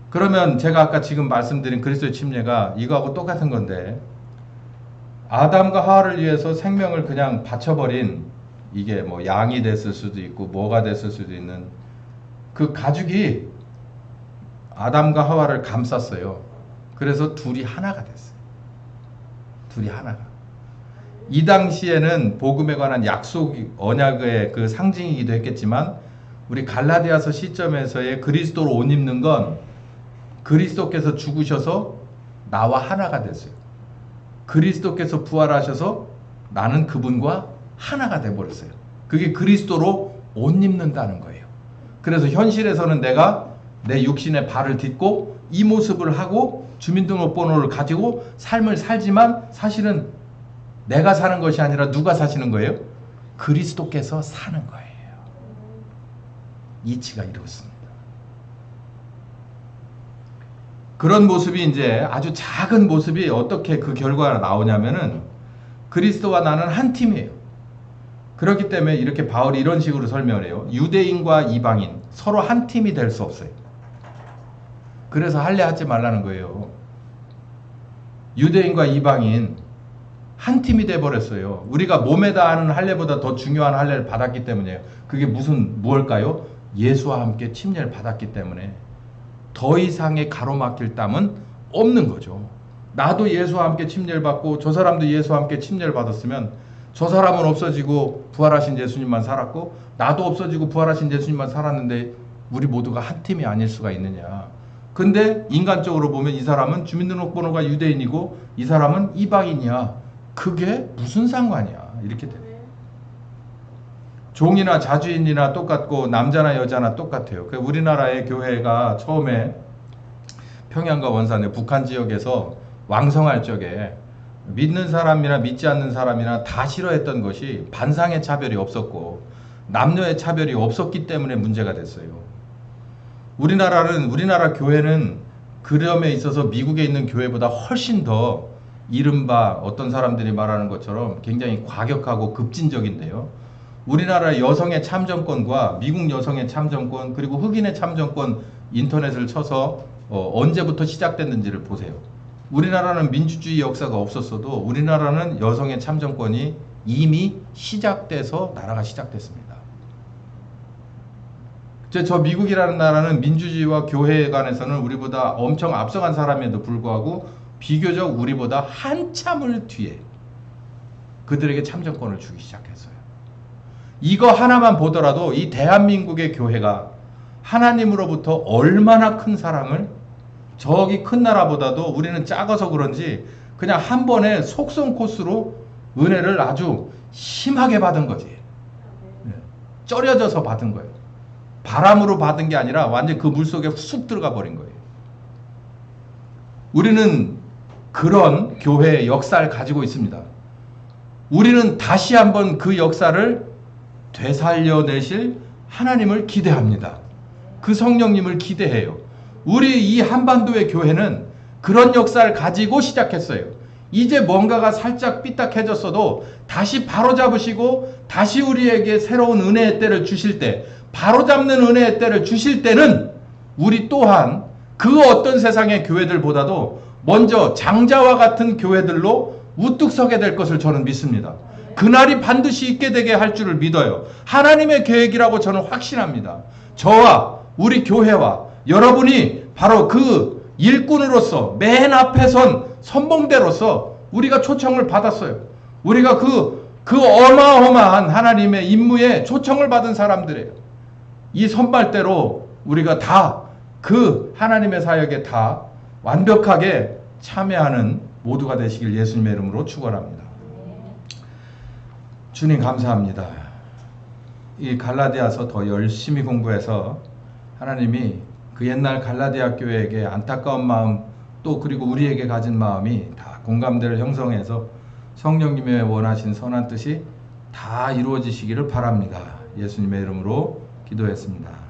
그러면 제가 아까 지금 말씀드린 그리스도의 침례가 이거하고 똑같은 건데 아담과 하와를 위해서 생명을 그냥 바쳐버린 이게 뭐 양이 됐을 수도 있고 뭐가 됐을 수도 있는 그 가죽이 아담과 하와를 감쌌어요. 그래서 둘이 하나가 됐어요. 둘이 하나가. 이 당시에는 복음에 관한 약속, 언약의 그 상징이기도 했겠지만 우리 갈라디아서 시점에서의 그리스도로 옷 입는 건 그리스도께서 죽으셔서 나와 하나가 됐어요. 그리스도께서 부활하셔서 나는 그분과 하나가 돼버렸어요. 그게 그리스도로 옷 입는다는 거예요. 그래서 현실에서는 내가 내 육신의 발을 딛고 이 모습을 하고 주민등록번호를 가지고 삶을 살지만 사실은 내가 사는 것이 아니라 누가 사시는 거예요? 그리스도께서 사는 거예요. 이치가 이렇습니다. 그런 모습이 이제 아주 작은 모습이 어떻게 그 결과가 나오냐면은 그리스도와 나는 한 팀이에요. 그렇기 때문에 이렇게 바울이 이런 식으로 설명을 해요. 유대인과 이방인 서로 한 팀이 될 수 없어요. 그래서 할례하지 말라는 거예요. 유대인과 이방인 한 팀이 돼버렸어요. 우리가 몸에다 하는 할례보다 더 중요한 할례를 받았기 때문이에요. 그게 무엇일까요? 예수와 함께 침례를 받았기 때문에 더 이상의 가로막힐 담은 없는 거죠. 나도 예수와 함께 침례를 받고 저 사람도 예수와 함께 침례를 받았으면 저 사람은 없어지고 부활하신 예수님만 살았고 나도 없어지고 부활하신 예수님만 살았는데 우리 모두가 한 팀이 아닐 수가 있느냐. 근데 인간적으로 보면 이 사람은 주민등록번호가 유대인이고 이 사람은 이방인이야. 그게 무슨 상관이야. 이렇게 돼요. 종이나 자주인이나 똑같고 남자나 여자나 똑같아요. 우리나라의 교회가 처음에 평양과 원산의 북한 지역에서 왕성할 적에 믿는 사람이나 믿지 않는 사람이나 다 싫어했던 것이 반상의 차별이 없었고 남녀의 차별이 없었기 때문에 문제가 됐어요. 우리나라 교회는 그 점에 있어서 미국에 있는 교회보다 훨씬 더 이른바 어떤 사람들이 말하는 것처럼 굉장히 과격하고 급진적인데요. 우리나라 여성의 참정권과 미국 여성의 참정권 그리고 흑인의 참정권 인터넷을 쳐서 언제부터 시작됐는지를 보세요. 우리나라는 민주주의 역사가 없었어도 우리나라는 여성의 참정권이 이미 시작돼서 나라가 시작됐습니다. 저 미국이라는 나라는 민주주의와 교회에 관해서는 우리보다 엄청 앞서간 사람에도 불구하고 비교적 우리보다 한참을 뒤에 그들에게 참정권을 주기 시작했어요. 이거 하나만 보더라도 이 대한민국의 교회가 하나님으로부터 얼마나 큰 사랑을 저기 큰 나라보다도 우리는 작아서 그런지 그냥 한 번에 속성 코스로 은혜를 아주 심하게 받은 거지. 쩔여져서 받은 거예요. 바람으로 받은 게 아니라 완전 그 물속에 훅 들어가 버린 거예요. 우리는 그런 교회의 역사를 가지고 있습니다. 우리는 다시 한번 그 역사를 되살려내실 하나님을 기대합니다. 그 성령님을 기대해요. 우리 이 한반도의 교회는 그런 역사를 가지고 시작했어요. 이제 뭔가가 살짝 삐딱해졌어도 다시 바로잡으시고 다시 우리에게 새로운 은혜의 때를 주실 때, 바로잡는 은혜의 때를 주실 때는 우리 또한 그 어떤 세상의 교회들보다도 먼저 장자와 같은 교회들로 우뚝 서게 될 것을 저는 믿습니다. 그날이 반드시 있게 되게 할 줄을 믿어요. 하나님의 계획이라고 저는 확신합니다. 저와 우리 교회와 여러분이 바로 그 일꾼으로서 맨 앞에 선 선봉대로서 우리가 초청을 받았어요. 우리가 그 어마어마한 하나님의 임무에 초청을 받은 사람들이에요. 이 선발대로 우리가 다 그 하나님의 사역에 다 완벽하게 참여하는 모두가 되시길 예수님의 이름으로 축원합니다. 주님 감사합니다. 이 갈라디아서 더 열심히 공부해서 하나님이 그 옛날 갈라디아 교회에게 안타까운 마음 또 그리고 우리에게 가진 마음이 다 공감대를 형성해서 성령님의 원하신 선한 뜻이 다 이루어지시기를 바랍니다. 예수님의 이름으로 기도했습니다.